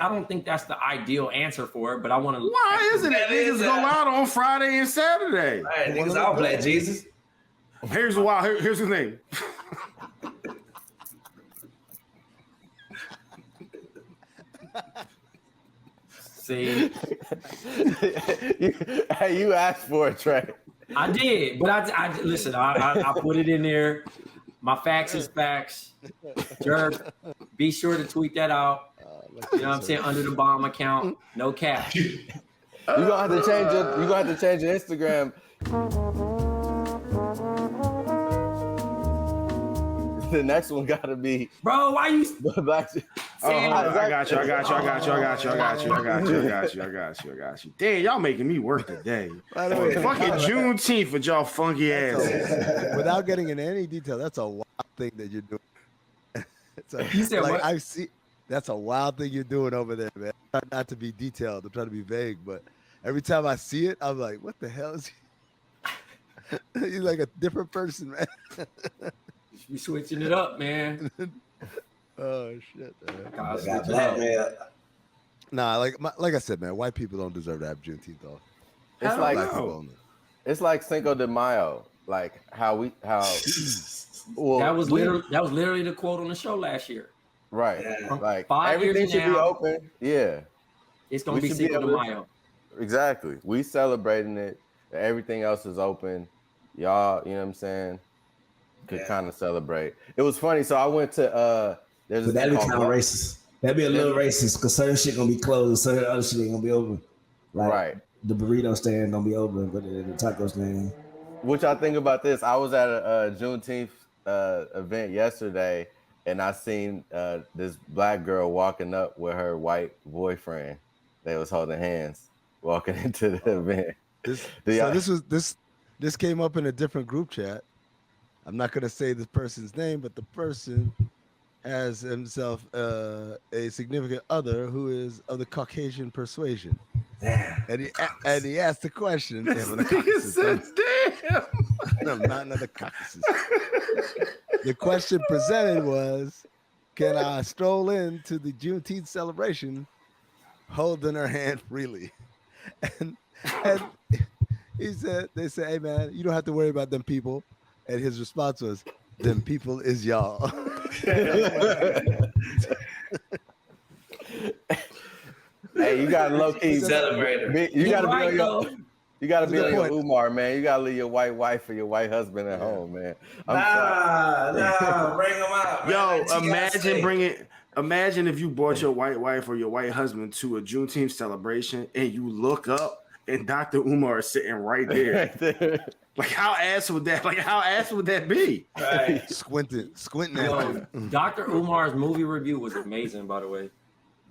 don't think that's the ideal answer for it, but I want to. Why isn't it? Niggas go out on Friday and Saturday. Right, niggas all black Jesus. Here's the thing. See, you asked for it, Trey. I did, but I listen. I put it in there. My facts is facts. Jerv, be sure to tweet that out. You know what I'm saying? Under the BOMM account, no cap. You're gonna have to change your Instagram. The next one gotta be Bro, why you Black. I got you. Damn, y'all making me work today. By the way, Fucking Juneteenth with y'all funky asses. without getting into any detail, that's a wild thing that you're doing. You said like, what? I see. That's a wild thing you're doing over there, man. Try not to be detailed. I'm trying to be vague, but every time I see it, I'm like, what the hell is he? He's like a different person, man. We switching it up, man. Oh shit, man. God, Got switch it black up. man. Nah, like I said, man, white people don't deserve to have Juneteenth off. It's Hell like Black people only. it's like Cinco de Mayo, like how well, That was literally the quote on the show last year. right. Yeah. Like 5 years everything should be now. open. Yeah, It's gonna We be should be Cinco de able to- Mayo. exactly. We celebrating it. Everything else is open. Y'all, you know what I'm saying? Could kind of celebrate. It was funny. So I went to there's But a that'd thing be called kind of racist. That'd be a little racist because certain shit gonna be closed and certain other shit ain't gonna be open. Like, right. the burrito stand gonna be open, but the taco stand. What y'all think about this? I was at a Juneteenth event yesterday, and I seen this black girl walking up with her white boyfriend. They was holding hands walking into the event. This came up in a different group chat. I'm not gonna say the person's name, but the person has himself a significant other who is of the Caucasian persuasion, Damn. and he asked the question. This "Damn, the nigga Caucasus, said, damn. no, not another Caucasus." The question presented was, "Can I stroll into the Juneteenth celebration, holding her hand freely?" And he said, "They say, hey man, you don't have to worry about them people." And his response was, "Them people is y'all." Hey, you got low key Celebrator. You gotta right, be on though. you gotta be That's a on good your point. Umar, man. You gotta leave your white wife or your white husband at home, man. I'm sorry. Nah, bring them out. Yo, imagine if you brought your white wife or your white husband to a Juneteenth celebration and you look up and Dr. Umar is sitting right there. Like how ass would that be? Right. Squinting Yo, at you. Dr. Umar's movie review was amazing, by the way.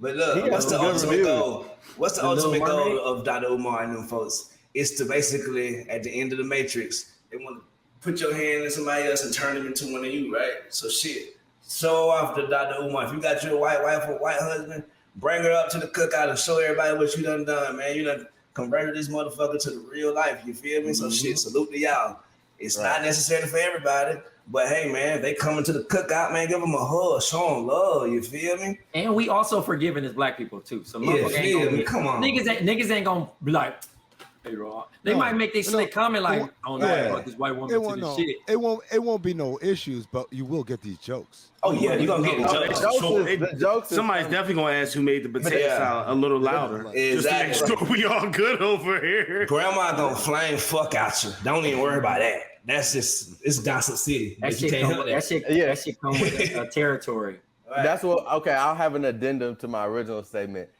But look, He what's has the some good ultimate reviews. goal? What's the The Little ultimate Mermaid? goal of Dr. Umar and them folks? It's to basically, at the end of the Matrix, they want to put your hand in somebody else and turn them into one of you, right? So shit, show off to Dr. Umar. If you got your white wife or white husband, bring her up to the cookout and show everybody what you done, man. You done converted this motherfucker to the real life. You feel me? So shit, salute to y'all. It's not necessary for everybody, but hey, man, if they coming to the cookout, man, give them a hug, show them love. You feel me? And we also forgiving as black people too. So Yeah, motherfucker ain't feel gonna me. be- Come on. niggas ain't gonna be like, hey, Raw. They No, might make their slick comment like, won't- oh no, yeah. fuck this white woman It to won't, the no, shit. it won't be no issues, but you will get these jokes. Oh yeah, you gonna get the The jokes. jokes Sure. is- the jokes is Somebody's funny. definitely gonna ask who made the potato Yeah. salad a little louder. Just to make Exactly. sure we all good over here. Grandma gonna flame fuck out you. Don't even worry about that. That's just it's Gossip City. That But you shit, can't come, help that shit, Yeah. that shit come with a territory. Right. That's what. Okay, I'll have an addendum to my original statement.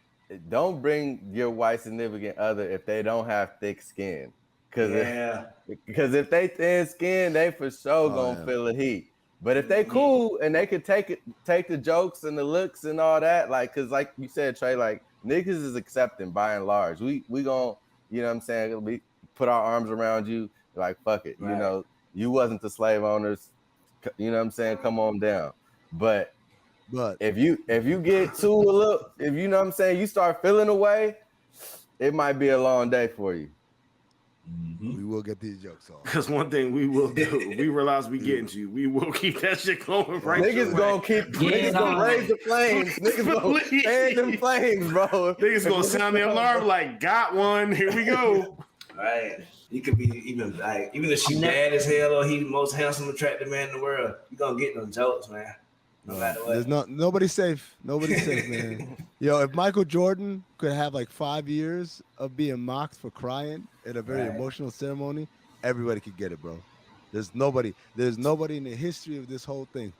Don't bring your white significant other if they don't have thick skin, Yeah. because if they thin skin, they for sure gonna yeah. feel the heat. But if they cool and they could take the jokes and the looks and all that, like, cause like you said, Trey, like niggas is accepting by and large. We gonna, you know what I'm saying? We put our arms around you, like fuck it, you Right. know. You wasn't the slave owners, you know what I'm saying? Come on down. But But if you get too a little, if you know what I'm saying, you start feeling away, it might be a long day for you. Mhm. We will get these jokes off. Because one thing we will do, we realize we getting to you. We will keep that shit going right. Niggas gonna keep. Yeah, Niggas gonna nah. raise the flames. Niggas gonna fan them flames, bro. Niggas gonna sound the alarm like, got one. Here we go. Right. He could be even if she bad as hell or he the most handsome, attractive man in the world, you gonna get them jokes, man. No matter what. There's nobody's safe. Nobody's safe, man. Yo, if Michael Jordan could have like 5 years of being mocked for crying at a very Right. emotional ceremony, everybody could get it, bro. There's nobody in the history of this whole thing.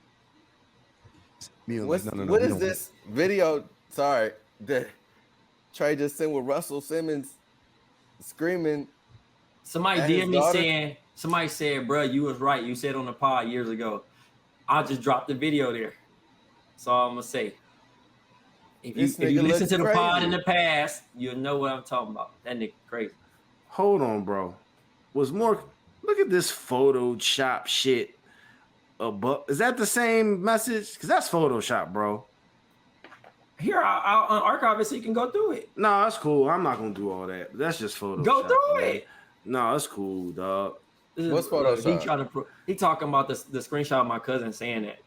What is this video? Sorry, that Trey just sent with Russell Simmons screaming. Somebody That his DM me daughter? saying, somebody said, bro, you was right. You said on the pod years ago. I just dropped the video there. That's all I'm gonna say. If This you nigga listen to looks the pod crazy. in the past, you'll know what I'm talking about. That nigga crazy. Hold on, bro. Look at this Photoshop shit. Is that the same message? Because that's Photoshop, bro. Here, I'll archive it so you can go through it. No, that's cool. I'm not gonna do all that. That's just Photoshop. Go through man. it. No, that's cool, dog. This is- What's Photoshop? He talking about the screenshot of my cousin saying that.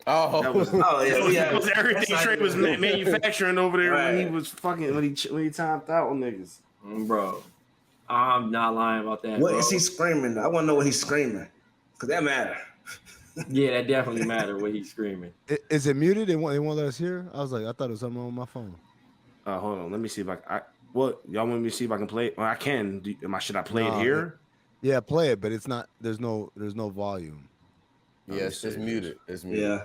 Oh, That was, Oh yeah, we that have was everything Trey was manufacturing over there when he Right. was fucking when he timed out on niggas. Bro, I'm not lying about that. What bro. is he screaming? I want to know what he's screaming. Cause that matter. Yeah, that definitely matters what he's screaming. Is it muted? They won't let us hear? I was like, I thought it was something on my phone. Hold on, let me see if y'all want me to see if I can play it? Well, I can. Should I play Nah, it here? Yeah, play it, but it's not. There's no volume. yes, it's muted. It's muted. Yeah.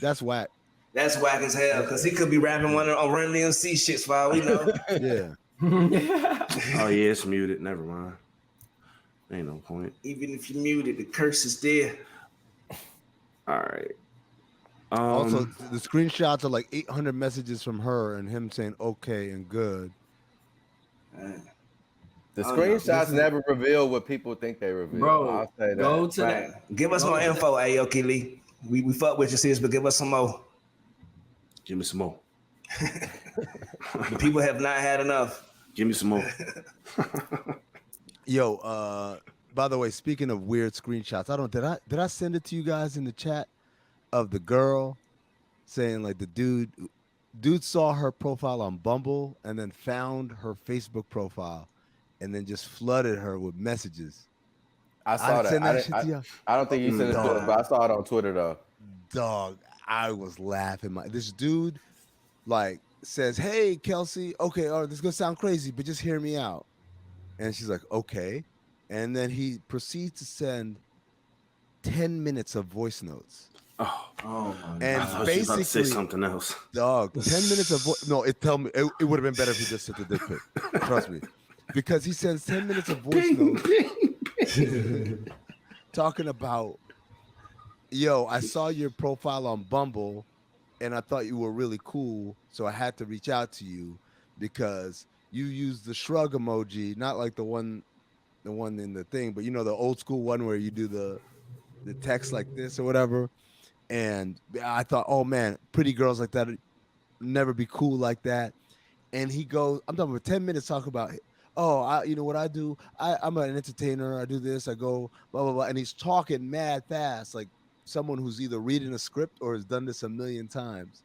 That's whack. That's whack as hell. Cause he could be rapping one of Run DMC shits for all we know. Yeah. Oh yeah, it's muted. Never mind. Ain't no point. Even if you muted, the curse is there. All right. Also, the screenshots are like 800 messages from her and him saying okay and good. The Oh, no. screenshots never reveal what people think they reveal. Bro, I'll say that. go to Right. that. Give us more info, Aoki Lee. We fuck with you, sis, but give us some more. Give me some more. The people have not had enough. Give me some more. Yo, by the way, speaking of weird screenshots, did I send it to you guys in the chat of the girl saying like the dude saw her profile on Bumble and then found her Facebook profile and then just flooded her with messages. I saw send that. shit to you. I don't think you sent it to it, but I saw it on Twitter though. Dog, I was laughing. This dude like says, "Hey, Kelsey, okay, all right, this is gonna sound crazy, but just hear me out." And she's like, "Okay," and then he proceeds to send 10 minutes of voice notes. Oh, my And I thought you was about to say basically, something else. dog, 10 minutes of voice. No, it would have been better if he just sent the dick pic. Trust me, because he sends 10 minutes of voice notes talking about, yo, I saw your profile on Bumble and I thought you were really cool, so I had to reach out to you because you used the shrug emoji, not like the one in the thing, but you know the old school one where you do the text like this or whatever. And I thought, oh man, pretty girls like that never be cool like that. And he goes, I'm talking for 10 minutes talking about, oh, you know what I do? I'm an entertainer. I do this. I go blah blah blah. And he's talking mad fast, like someone who's either reading a script or has done this a million times.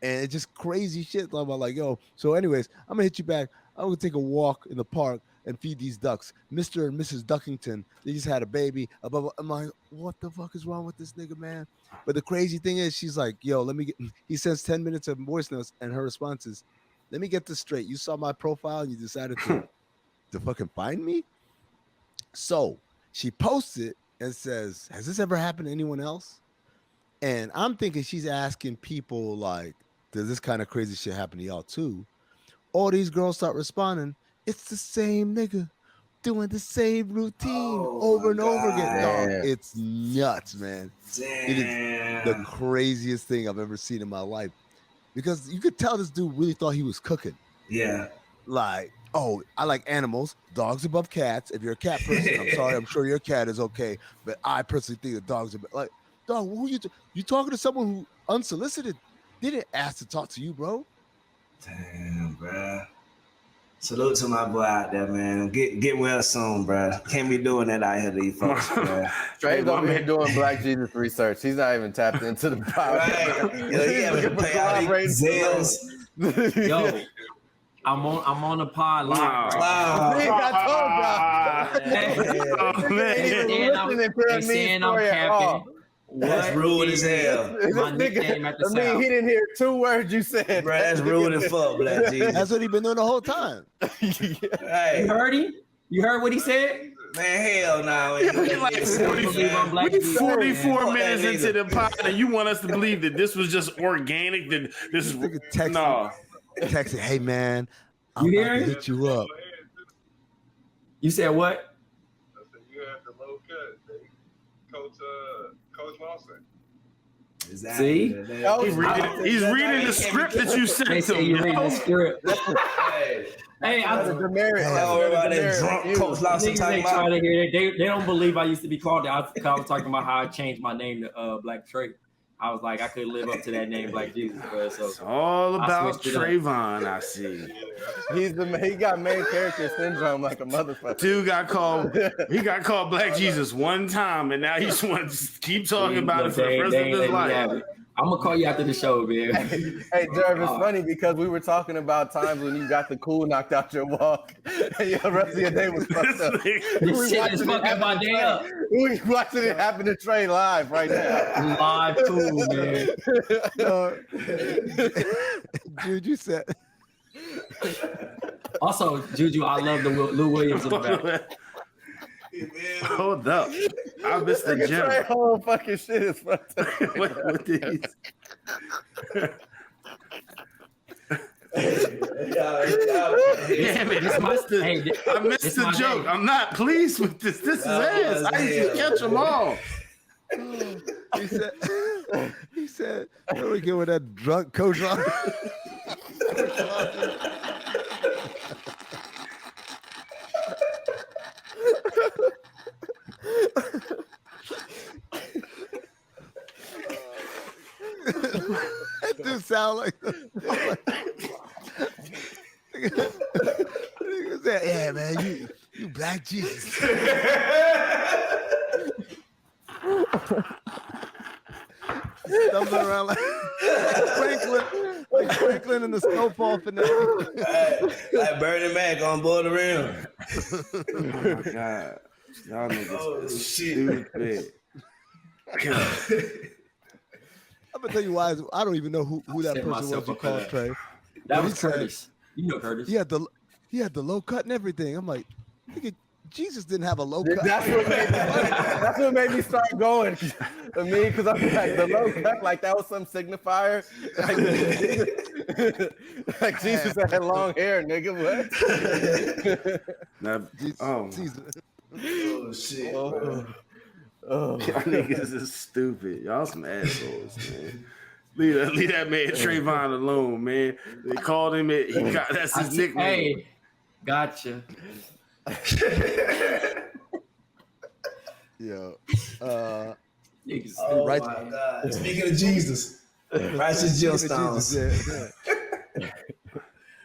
And it's just crazy shit. I'm like, yo. So, anyways, I'm gonna hit you back. I'm gonna take a walk in the park and feed these ducks. Mr. and Mrs. Duckington, they just had a baby. Blah, blah. I'm like, what the fuck is wrong with this nigga, man? But the crazy thing is, she's like, yo, let me get. He sends 10 minutes of voice notes, and her response is, let me get this straight. You saw my profile and you decided to fucking find me. So she posts it and says, has this ever happened to anyone else? And I'm thinking she's asking people like, does this kind of crazy shit happen to y'all too? All these girls start responding, it's the same nigga doing the same routine over and over again. Dog, it's nuts, man. Damn. It is the craziest thing I've ever seen in my life. Because you could tell this dude really thought he was cooking. Yeah. Like, oh, I like animals, dogs above cats. If you're a cat person, I'm sorry, I'm sure your cat is okay. But I personally think that dogs are like, dog, who you talking to someone who unsolicited didn't ask to talk to you, bro? Damn, bruh. Salute to my boy out there, man. Get well soon, bro. Can't be doing that out here to these folks, bro. Trey's over here doing Black Jesus research. He's not even tapped into the power. Right. Yo, he having to pay all these Zales. Yo, I'm on the pod live. Wow. See, I told y'all. They saying I'm capping. That's rude as hell. My nickname at the I mean, South. he didn't hear 2 words you said. Bro, that's rude as fuck, Black Jesus. That's what he been doing the whole time. Hey, You heard him? You heard what he said? man, hell no. We like 44 minutes into the pod, and you want us to believe that this was just organic? That this is Nigga texting, no. texting, hey man, I'm You about hear to him? hit you up. You said what? I said you had the low cut, baby. Coach Lawson. See? He's reading the script that you sent They to say you him. reading the script. Hey, Hey, I That's a demerit. don't worry about that drunk Coach Lawson niggas talking ain't trying about. to hear that. They don't believe I used to be called that. I was talking about how I changed my name to Black Trey. I was like, I couldn't live up to that name, Black Jesus. Bro. So It's all about switched it up. Trayvon, I see. He got main character syndrome like a motherfucker. Dude got called Black Jesus one time, and now he just wants to keep talking about it for the rest of his life. I'm gonna call you after the show, man. Hey, Jerv, it's funny because we were talking about times when you got the cool knocked out your walk, and the rest of your day was fucked up. This shit is fucking my day up. We watching it happen to Trey live right now. Live cool, man. Juju said, Also, Juju, I love the Lou Williams in the back. Hold up. I missed the Trey gym. whole fucking shit is fucked up. What these? Damn it, I missed this the my joke. day. I'm not pleased with this. This is ass. I used to catch them all. he said, where we get with that drunk coach on? That dude sound like nigga said, yeah, man, you Black Jesus. Stumbling around like Franklin in the snowfall finale. Like Bernie Mac on board the rim. Oh my God. Y'all niggas stupid. I'm gonna tell you why. I don't even know who that Set person was myself you up for called that. Trey. That But was he said- Curtis. You know Curtis. He had the low cut and everything. I'm like, nigga, Jesus didn't have a low cut. That's what made me start going. I mean, because I'm like the low cut, like that was some signifier. Like Jesus had long hair, nigga. What? Now, oh, Jesus. Oh shit. Oh. y'all niggas is stupid. Y'all some assholes, man. Leave that man Trayvon alone, man. They called him it. That's his nickname. Hey, gotcha. Yo. Niggas Oh Right. my God. Speaking of Jesus, Righteous Gemstones. Jesus, yeah.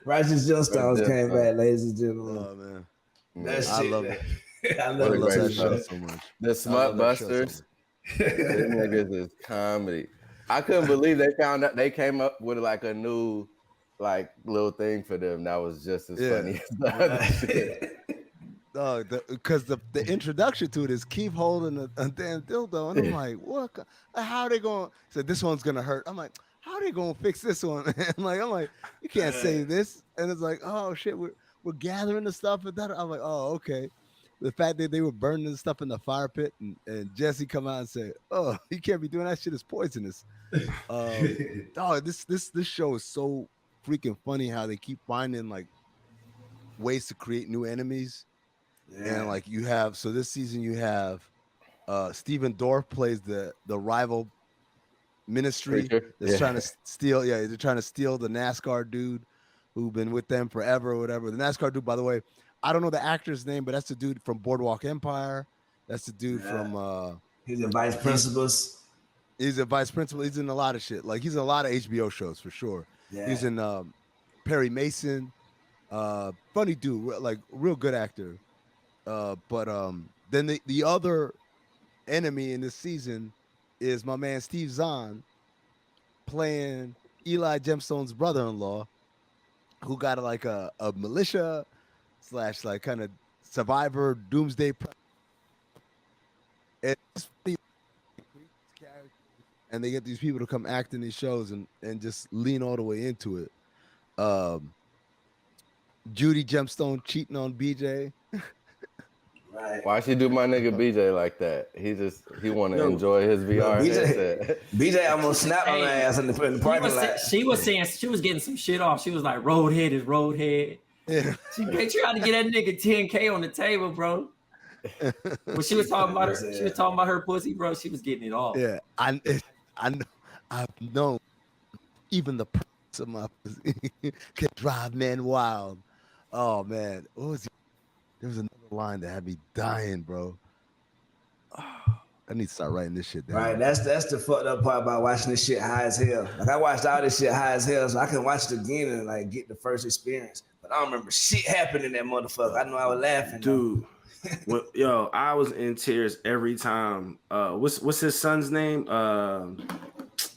Righteous Gemstones came back, ladies and gentlemen. Oh man. That I shit, love man. it. I I love love it. that Great show show. so much. The I Smut love that show so Busters. much. These niggas is comedy. I couldn't believe they found out they came up with like a new like little thing for them that was just as Yeah. funny as the other shit. Because the introduction to it is keep holding a damn dildo, and I'm like, what? How are they going? So this one's gonna hurt. I'm like, how are they gonna fix this one? I'm like, you can't say this. And it's like, oh shit, we're gathering the stuff and that. I'm like, oh okay. The fact that they were burning the stuff in the fire pit, and Jesse come out and say, oh, you can't be doing that shit. It's poisonous. This show is so freaking funny how they keep finding like ways to create new enemies. And like you have, so this season you have Steven Dorff plays the rival ministry Preacher. that's Yeah. trying to steal. Yeah, they're trying to steal the NASCAR dude who've been with them forever or whatever. The NASCAR dude, by the way, I don't know the actor's name, but that's the dude from Boardwalk Empire. That's the dude from He's a vice principals. he's a vice principal. He's in a lot of shit. Like he's in a lot of HBO shows for sure. Yeah. He's in Perry Mason. Funny dude, like real good actor. But then the other enemy in this season is my man Steve Zahn playing Eli Gemstone's brother-in-law, who got like a militia slash like kind of survivor doomsday. And they get these people to come act in these shows and just lean all the way into it. Judy Gemstone cheating on BJ. Right. Why she do my nigga BJ like that? He want to enjoy his VR headset. BJ almost snapped on her ass in the parking lot. She was saying she was getting some shit off. She was like, "Roadhead is roadhead." Yeah. She tried to get that nigga 10K on the table, bro. When she was talking about her, she was talking about her pussy, bro. She was getting it off. Yeah, I've known even the prince of my pussy can drive men wild. Oh man, what was he? There was another line that had me dying, bro. I need to start writing this shit down. Right, that's the fucked up part about watching this shit high as hell. Like I watched all this shit high as hell, so I can watch it again and like get the first experience. But I don't remember shit happening in that motherfucker. I know I was laughing, dude. Well, yo, I was in tears every time. What's his son's name? The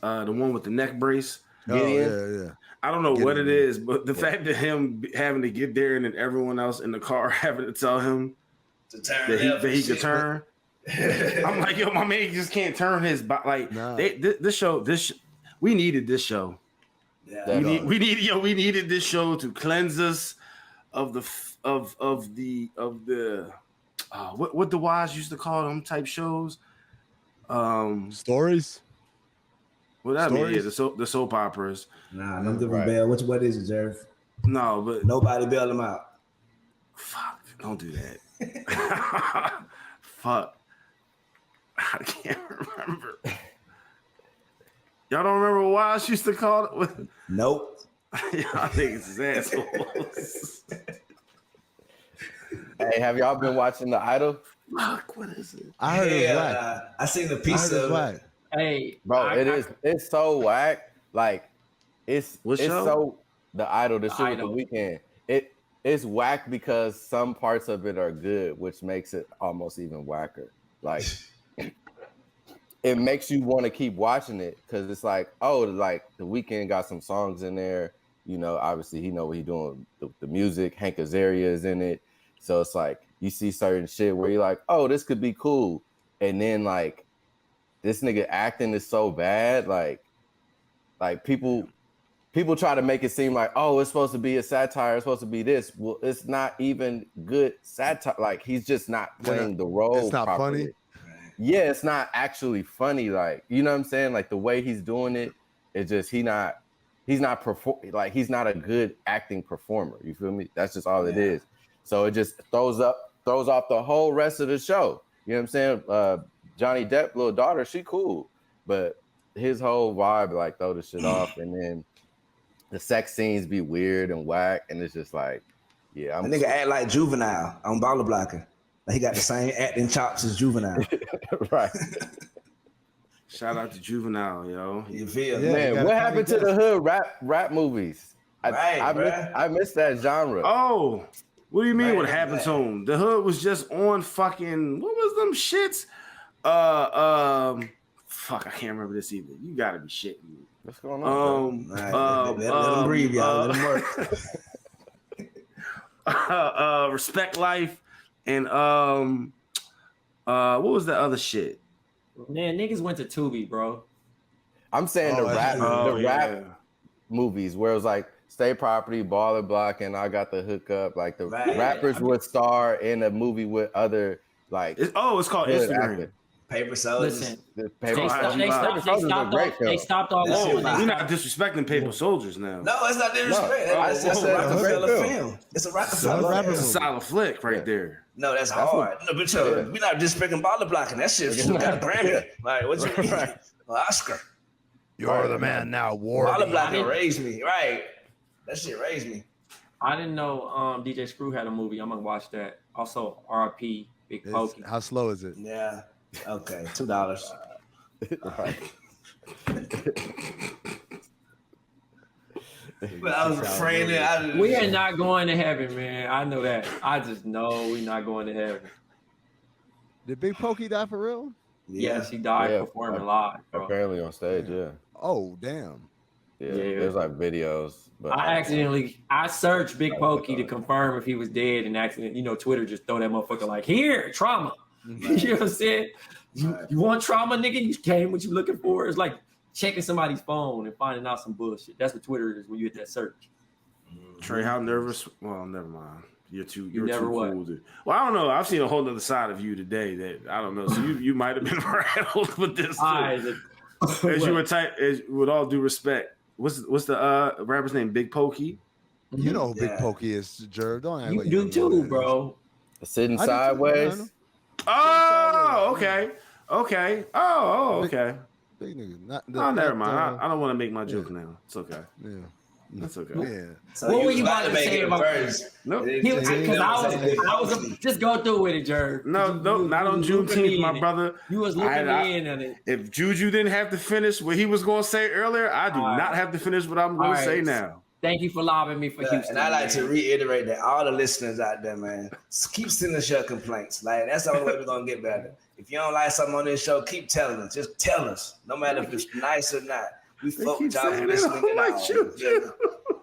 one with the neck brace. Yeah. I don't know what it is, but the fact that him having to get there and then everyone else in the car having to tell him to turn that he could turn. I'm like, yo, my man just can't turn his body. Like, we needed this show. Yeah. We needed this show to cleanse us of the what the Wise used to call them type shows. Stories. Well, that mean the soap operas. Nah, don't give him bail. What is it, Jerv? No, but nobody bailed him out. Fuck, don't do that. Fuck. I can't remember. Y'all don't remember what Wise used to call it? Nope. Y'all niggas is assholes. Hey, have y'all been watching The Idol? Fuck, what is it? I heard it was whack. I seen the piece of it. Hey, bro, it's so whack. Like it's so The Idol, the shit with the weekend. It's whack because some parts of it are good, which makes it almost even whacker. Like it makes you want to keep watching it because it's like, oh, like the weekend got some songs in there. You know, obviously he know what he doing. The music, Hank Azaria is in it. So it's like you see certain shit where you're like, oh, this could be cool. And then like this nigga acting is so bad. Like people try to make it seem like, oh, it's supposed to be a satire, it's supposed to be this. Well, it's not even good satire. Like he's just not playing the role. It's not properly. funny. Yeah, it's not actually funny. Like, you know what I'm saying? Like the way he's doing it, it's just he's not a good acting performer. You feel me? That's just all it is. So it just throws off the whole rest of the show. You know what I'm saying? Johnny Depp, little daughter, she cool, but his whole vibe like throw the shit off, and then the sex scenes be weird and whack, and it's just like, yeah, The nigga act like Juvenile on Baller Blocking. Like he got the same acting chops as Juvenile. Right. Shout out to Juvenile, yo. You feel man? What happened to the hood rap movies? I missed that genre. Oh, what do you mean? What happened to him? The hood was just on fucking. What was them shits? Fuck, I can't remember this either. You gotta be shitting me. What's going on? Let them breathe, y'all. Let them work. Respect Life and what was that other shit? Man, niggas went to Tubi, bro. I'm saying the rap movies where it was like State Property, Baller Block, and I Got the Hookup. Like the rappers would star in a movie with other like. It's called Instagram. Actors. Paper Soldiers. Listen, They stopped all that. We're not disrespecting Paper Soldiers now. No, it's not disrespect. It's a Rockefeller film. It's a Rockefeller film. It's a solid flick right there. No, that's hard. No, but we're not disrespecting Baller Blocking. That shit got a Grammy. Like, what you mean? An Oscar. You're the man now, War. Baller Blocking raised me. Right. That shit raised me. I didn't know DJ Screw had a movie. I'm gonna watch that. Also, RP Big Pokey. How slow is it? Yeah. Okay, $2. Right. But I was afraid that We are not going to heaven, man. I know that. I just know we're not going to heaven. Did Big Pokey die for real? Yes, he died performing live, bro. Apparently on stage, yeah. Oh, damn. Yeah, Yeah. there's like videos. But I searched Big Pokey to confirm if he was dead, and accidentally, Twitter just throw that motherfucker like, here, trauma. You know what I'm saying? You want trauma, nigga? You came what you looking for. It's like checking somebody's phone and finding out some bullshit. That's what Twitter is when you hit that search. Trey, how nervous? Well, never mind. You're too never too what? cool. Well, I don't know. I've seen a whole other side of you today that I don't know. So you might have been rattled with this too. As you were with all due respect, what's the rapper's name? Big Pokey. You know who Big Pokey is, Jerv. Don't act You like do don't too, know that. bro. Sitting I do too, sideways. Oh, okay. Oh, okay. Big nigga. Never mind. I don't want to make my joke now. It's okay. Yeah. That's okay. Yeah. So What you were you about about to to make say it about first? Nope. Because I was just go through with it, Jerv. No, not on Juneteenth, my brother. You was looking in on it. If Juju didn't have to finish what he was going to say earlier, I do not have to finish what I'm going to say now. Thank you for lobbing me for Houston. And I like to reiterate that all the listeners out there, man, keep sending us your complaints. Like that's the only way we're gonna get better. If you don't like something on this show, keep telling us. Just tell us, no matter if it's nice or not. We fuck with y'all for listening.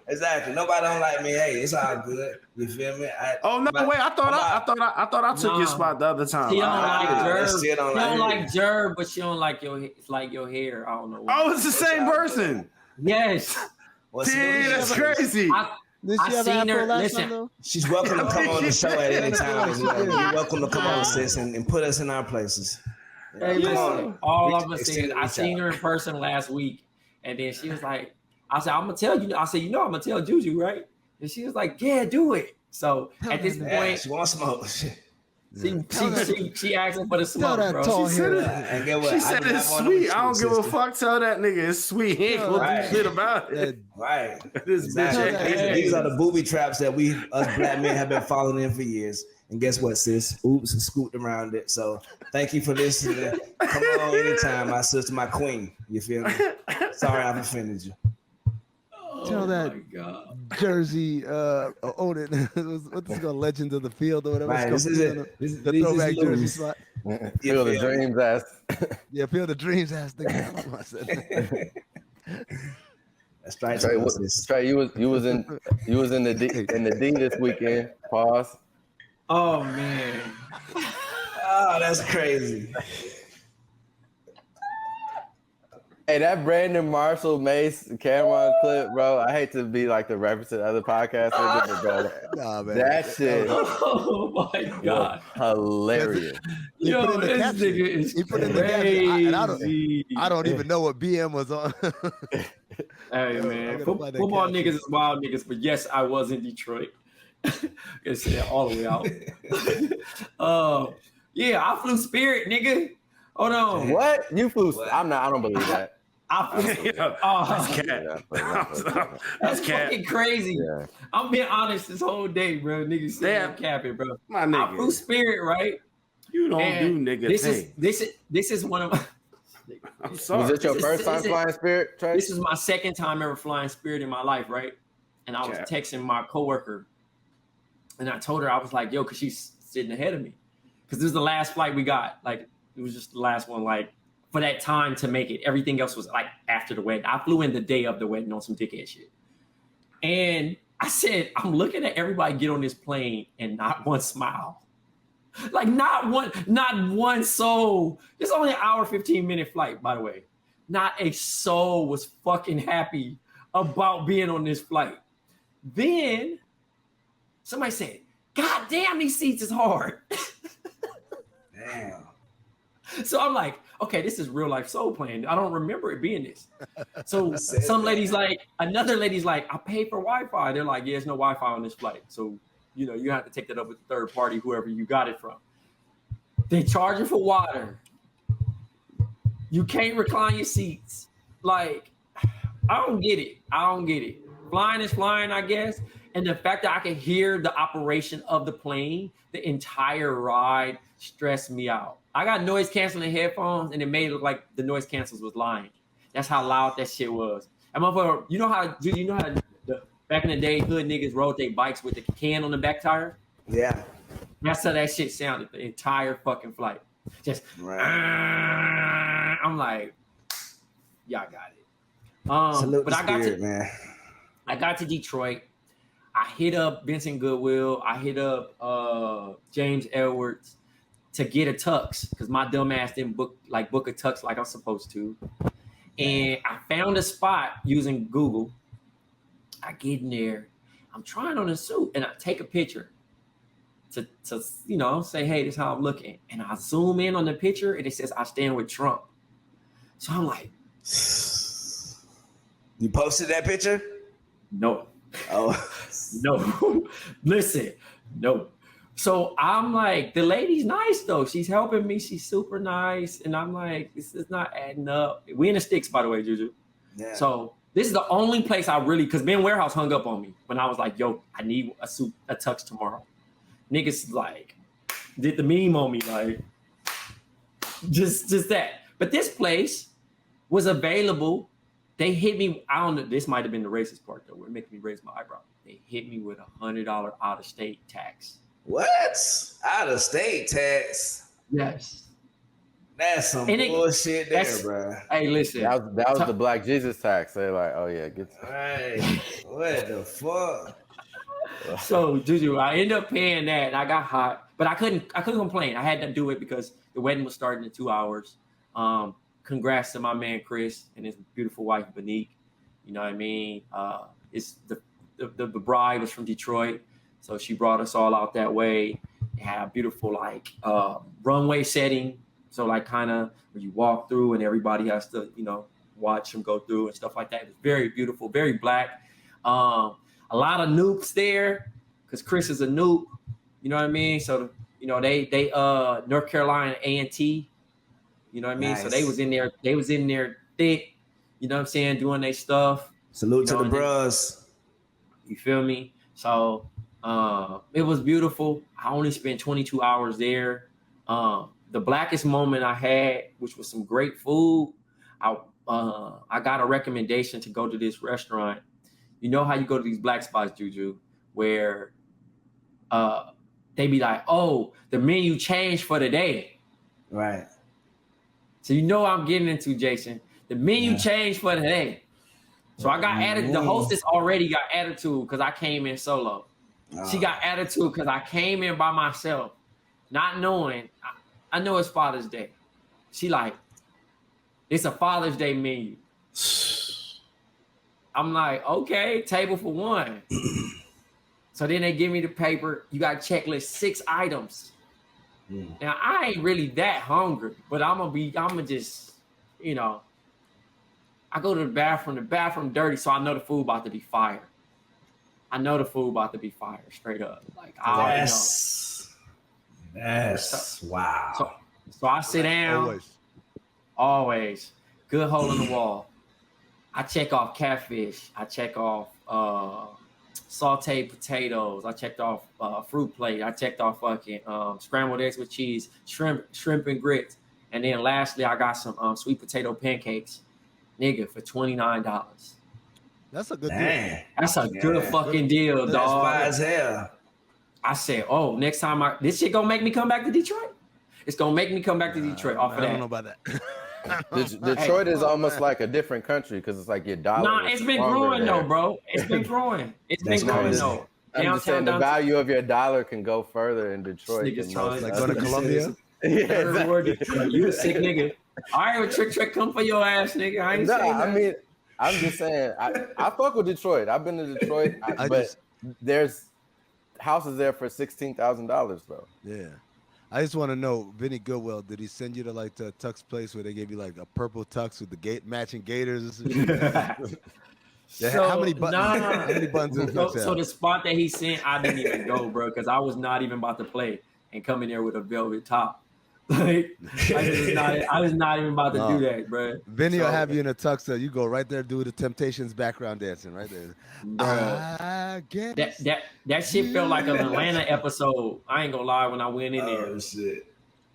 Exactly. Nobody don't like me. Hey, it's all good. You feel me? Wait. I thought I took your spot the other time. She don't like Jerv. She don't don't like Jerv, but she don't like your hair. I don't know. Oh, it's the same person. Yes. Dude, that's crazy. Did she have an afro last time, though? She's welcome to come on the show at any time. You're welcome to come on, sis, and put us in our places. Hey, listen, all I'm gonna say is I seen her in person last week, and then she was like, I said, I'm gonna tell you. I said, I'm gonna tell Juju, right? And she was like, yeah, do it. So at this point, she wants smoke. She asking for the smoke, bro. She said it's sweet. I don't give a fuck. Tell that nigga it's sweet. He ain't gonna do shit about it. Right. This bitch. These are the booby traps that us black men have been falling in for years. And guess what, sis? Oops, and scooped around it. So thank you for listening. Come on anytime, my sister, my queen. You feel me? Sorry I've offended you. Tell that Jersey own it. What's this called? Legends of the Field or whatever. Right, it's this called. is it. The throwback Jersey spot. Feel the dreams ass. Yeah, feel the dreams ass thing. That's right. Trey, you was in the D this weekend. Pause. Oh man. Oh, that's crazy. Hey, that Brandon Marshall Mace Cameron clip, bro. I hate to be like the reference to other podcasts, but bro, nah, man. that shit. Oh my god, hilarious. He put in the caption. He put in the caption, and I don't even know what BM was on. Hey man, football niggas is wild niggas, but yes, I was in Detroit. Gotta say that all the way out. Yeah, I flew Spirit, nigga. Hold on. What? You flew? I don't believe that. That's fucking crazy. Yeah. I'm being honest this whole day, bro. Niggas say I'm capping, bro. My nigga. I flew Spirit, right? You don't do nigga this is one of my. I'm sorry. Was it your first time flying Spirit, Trey? This is my second time ever flying Spirit in my life, right? And I was texting my coworker, and I told her, I was like, yo, because she's sitting ahead of me. Because this is the last flight we got. Like, it was just the last one, like, for that time to make it. Everything else was, like, after the wedding. I flew in the day of the wedding on some dickhead shit. And I said, I'm looking at everybody get on this plane and not one smile. Like, not one soul. It's only an hour, 15-minute flight, by the way. Not a soul was fucking happy about being on this flight. Then somebody said, God damn, these seats is hard. Damn. So I'm like, okay, this is real life soul plane. I don't remember it being this. So another lady's like, I paid for Wi-Fi. They're like, yeah, there's no Wi-Fi on this flight. So, you have to take that up with the third party, whoever you got it from. They charge you for water. You can't recline your seats. Like, I don't get it. Flying is flying, I guess. And the fact that I can hear the operation of the plane, the entire ride stressed me out. I got noise canceling headphones, and it made it look like the noise cancels was lying. That's how loud that shit was. And motherfucker, you know how back in the day, hood niggas rode their bikes with the can on the back tire. Yeah. That's how that shit sounded the entire fucking flight. Just, Right. I'm like, y'all got it. Salute But the I got spirit, to, man. I got to Detroit. I hit up Vincent Goodwill. I hit up James Edwards to get a tux because my dumb ass didn't book a tux like I'm supposed to. And I found a spot using Google. I get in there. I'm trying on a suit and I take a picture to say, hey, this is how I'm looking. And I zoom in on the picture and it says, I stand with Trump. So I'm like, You posted that picture? no. Oh. No. Listen, no. So I'm like, the lady's nice though. She's helping me. She's super nice. And I'm like, this is not adding up. We in the sticks, by the way, Juju. Yeah. So this is the only place I really, because Ben Warehouse hung up on me when I was like, yo, I need a suit, a tux tomorrow. Niggas like did the meme on me, like just that. But this place was available. They hit me. I don't know. This might have been the racist part though. We're making me raise my eyebrow. They hit me with $100 out of state tax. What? Out of state tax? Yes. That's some And bullshit there, bro. Hey, listen. That was the Black Jesus tax. They're like, oh yeah, get Right. What the fuck? So Juju, I ended up paying that, and I got hot, but I couldn't complain. I had to do it because the wedding was starting in 2 hours. Congrats to my man Chris and his beautiful wife Benique. You know what I mean? It's the bride was from Detroit, so she brought us all out that way. It had a beautiful runway setting, so like kind of where you walk through and everybody has to watch them go through and stuff like that. It was very beautiful, very black. A lot of noops there because Chris is a noop. You know what I mean? So they North Carolina A&T. You know what I mean? Nice. So they was in there thick. You know what I'm saying? Doing their stuff. Salute to the bros. You feel me? So it was beautiful. I only spent 22 hours there. The blackest moment I had, which was some great food. I got a recommendation to go to this restaurant. You know how you go to these black spots, Juju, where they be like, oh, the menu changed for the day. Right. So you know what I'm getting into, Jason. The menu changed for the day. So I got added. The hostess already got attitude because I came in solo. She got attitude because I came in by myself, not knowing. I know it's Father's Day. She like, it's a Father's Day menu. I'm like, okay, table for one. So then they give me the paper. You got a checklist, 6 items. Now I ain't really that hungry, but I'm gonna just, I go to the bathroom dirty, so I know the food about to be fire. Straight up. Like I know. Wow. So I sit down. Always. Good hole in the wall. I check off catfish. I check off sauteed potatoes. I checked off fruit plate. I checked off fucking scrambled eggs with cheese, shrimp and grits. And then lastly, I got some sweet potato pancakes, nigga, for $29. That's a good deal. That's a good fucking deal, dog. That's as hell. I said, oh, next time this shit gonna make me come back to Detroit. It's gonna make me come back to Detroit off of that. I don't know about that. Detroit is almost like a different country because it's like your dollar. Nah, it's been growing though, bro. It's been growing. Though. I'm just saying the value of your dollar can go further in Detroit. Like go to Columbia. Yeah, exactly. You a sick nigga. All right, trick, come for your ass, nigga. I ain't saying that. I mean, I'm just saying. I fuck with Detroit. I've been to Detroit, but there's houses there for $16,000 though. Yeah. I just want to know, Vinny Goodwill, did he send you to like the tux place where they gave you like a purple tux with the matching gators? How many buttons? How many buttons? So the spot that he sent, I didn't even go, bro, because I was not even about to play and come in there with a velvet top. Like I was not even about to do that, bro. Vinny will have you in a tux, so you go right there, do the Temptations background dancing right there. I guess that shit felt like an Atlanta episode. I ain't gonna lie, when I went in there. Shit.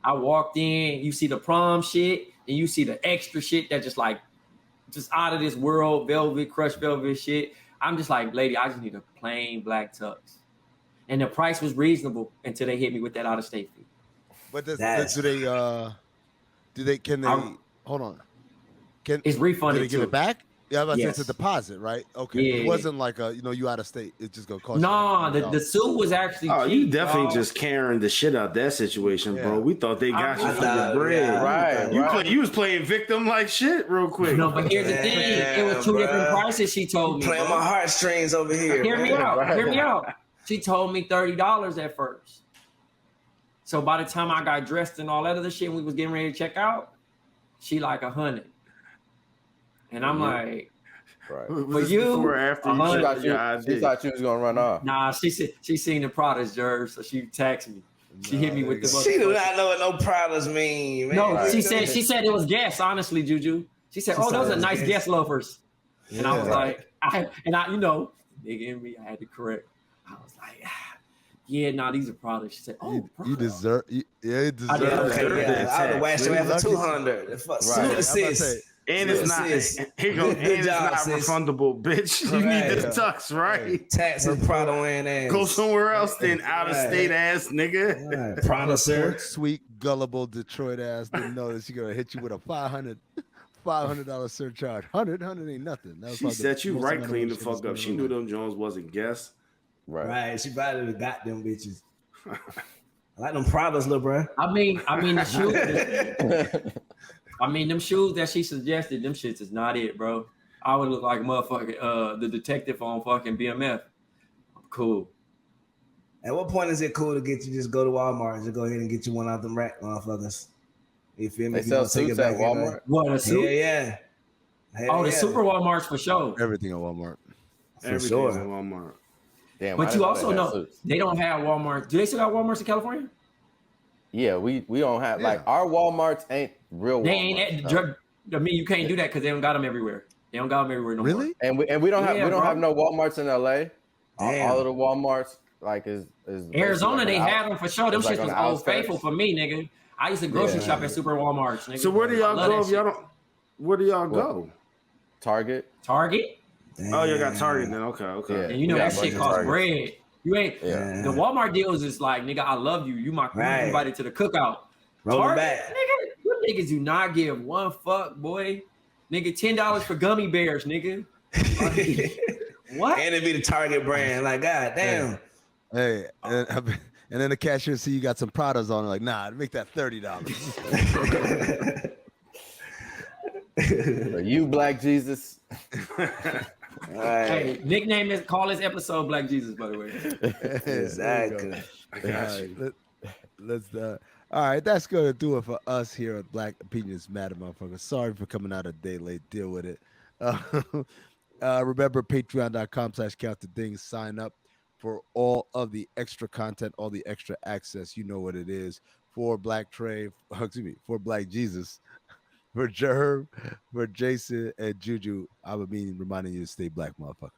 I walked in, you see the prom shit, and you see the extra shit that just out of this world, crushed velvet shit. I'm just like, lady, I just need a plain black tux. And the price was reasonable until they hit me with that out of state fee. But can they hold on? It's refunded do they give too. it back? Yeah, I was about to say it's a Yes. deposit, right? Okay. Yeah. It wasn't like you out of state. It's just gonna cost No, you. the suit was actually Oh, cheap, you definitely dog. just carrying the shit out that situation, Yeah. bro. We thought they got you for thought- your bread. yeah. Right. You was playing victim like shit real quick. No, but here's the thing. It was two Damn, different bruh. prices she told me. Playing bro. my heartstrings over here. Hear me man. out. Right. Hear me out. She told me $30 at first. So by the time I got dressed and all that other shit, and we was getting ready to check out, she like 100. And I'm like, Right. Was For this you, before or after you 100. checked your ID? She thought you was gonna run off. nah, she seen the products, Jerv, so she texted me. She hit me with the She do not know what no products mean, man. No, Right. she said it was guess, honestly, Juju. She said, She "Oh, said those it are was nice Guess. guess loafers." And I was Yeah. like, you know, nigga in me, I had to correct. I was like, yeah, nah, these are products. She said, "Oh, You products." deserve. You deserve. did. Okay, it. yeah, I would have waxed your Really ass for lucky. 200. Fuck, Right. salute I'm about to sis. say, And it's not. Sis. Here go. And Good it's job, not sis. refundable, bitch. You Right. need the tux, right? Tax and Prada wearing ass. Go somewhere else then, out of Right. state ass nigga. Right. Prada, sir. Sweet, gullible Detroit ass didn't know that she gonna hit you with a $500 surcharge. 100 ain't nothing. That was She probably the set you most right amount of clean money the she fuck ever up. spent She in knew her life. them Jones wasn't guess. Right. Right, she probably would have got them bitches. I like them Pradas, little bro. I mean, the shoes. I mean, them shoes that she suggested, them shits is not it, bro. I would look like motherfucking the detective on fucking BMF. I'm cool. At what point is it cool to get you just go to Walmart and just go ahead and get you one out them rack motherfuckers? You feel me? They If you sell wanna take it suits at back in there. Walmart. What, a Yeah, suit? yeah. Hell Oh, the yeah. super Walmarts for sure. Everything at Walmart. For Everything's sure. in Walmart. Damn. I But didn't you also they had know suits. they don't have Walmart. Do they still have Walmarts in California? Yeah, we don't have like Yeah. our Walmarts ain't real. They Walmarts, ain't. no. I mean, you can't do that because they don't got them everywhere. They don't got them everywhere no more. Really? And we don't have Yeah, we don't bro. have no Walmarts in LA. Damn. All of the Walmarts like is Arizona, basically they like have them for sure. Them it's like shits on was the Old outskirts. Faithful for me, nigga. I used to grocery Yeah. shop at super Walmarts, nigga. So where do y'all I love go that if y'all shit. don't? Where do y'all What? go? Target. Target? Oh, you got Target then. Okay, okay. Yeah. And you know We got that a bunch shit of costs Targets. bread. You ain't. Yeah. The Walmart deals is like, nigga, I love you. You my Right. you invited to the cookout. Roll it Target, back. nigga, you niggas do not give one fuck, boy. Nigga, $10 for gummy bears, nigga. What? And it be the Target brand. Like, god damn. Hey, and then the cashier see you got some Pradas on. Like, nah, make that $30. So you Black Jesus. Right. Hey, nickname is call this episode Black Jesus, by the way. Exactly. I got All you. right, let's all right, that's gonna do it for us here at Black Opinions Matter, motherfucker. Sorry for coming out a day late. Deal with it. Remember patreon.com/count the things. Sign up for all of the extra content, all the extra access. You know what it is for Black Trey. For Black Jesus, for Jerv, for Jason and Juju. I would mean reminding you to stay black, motherfucker.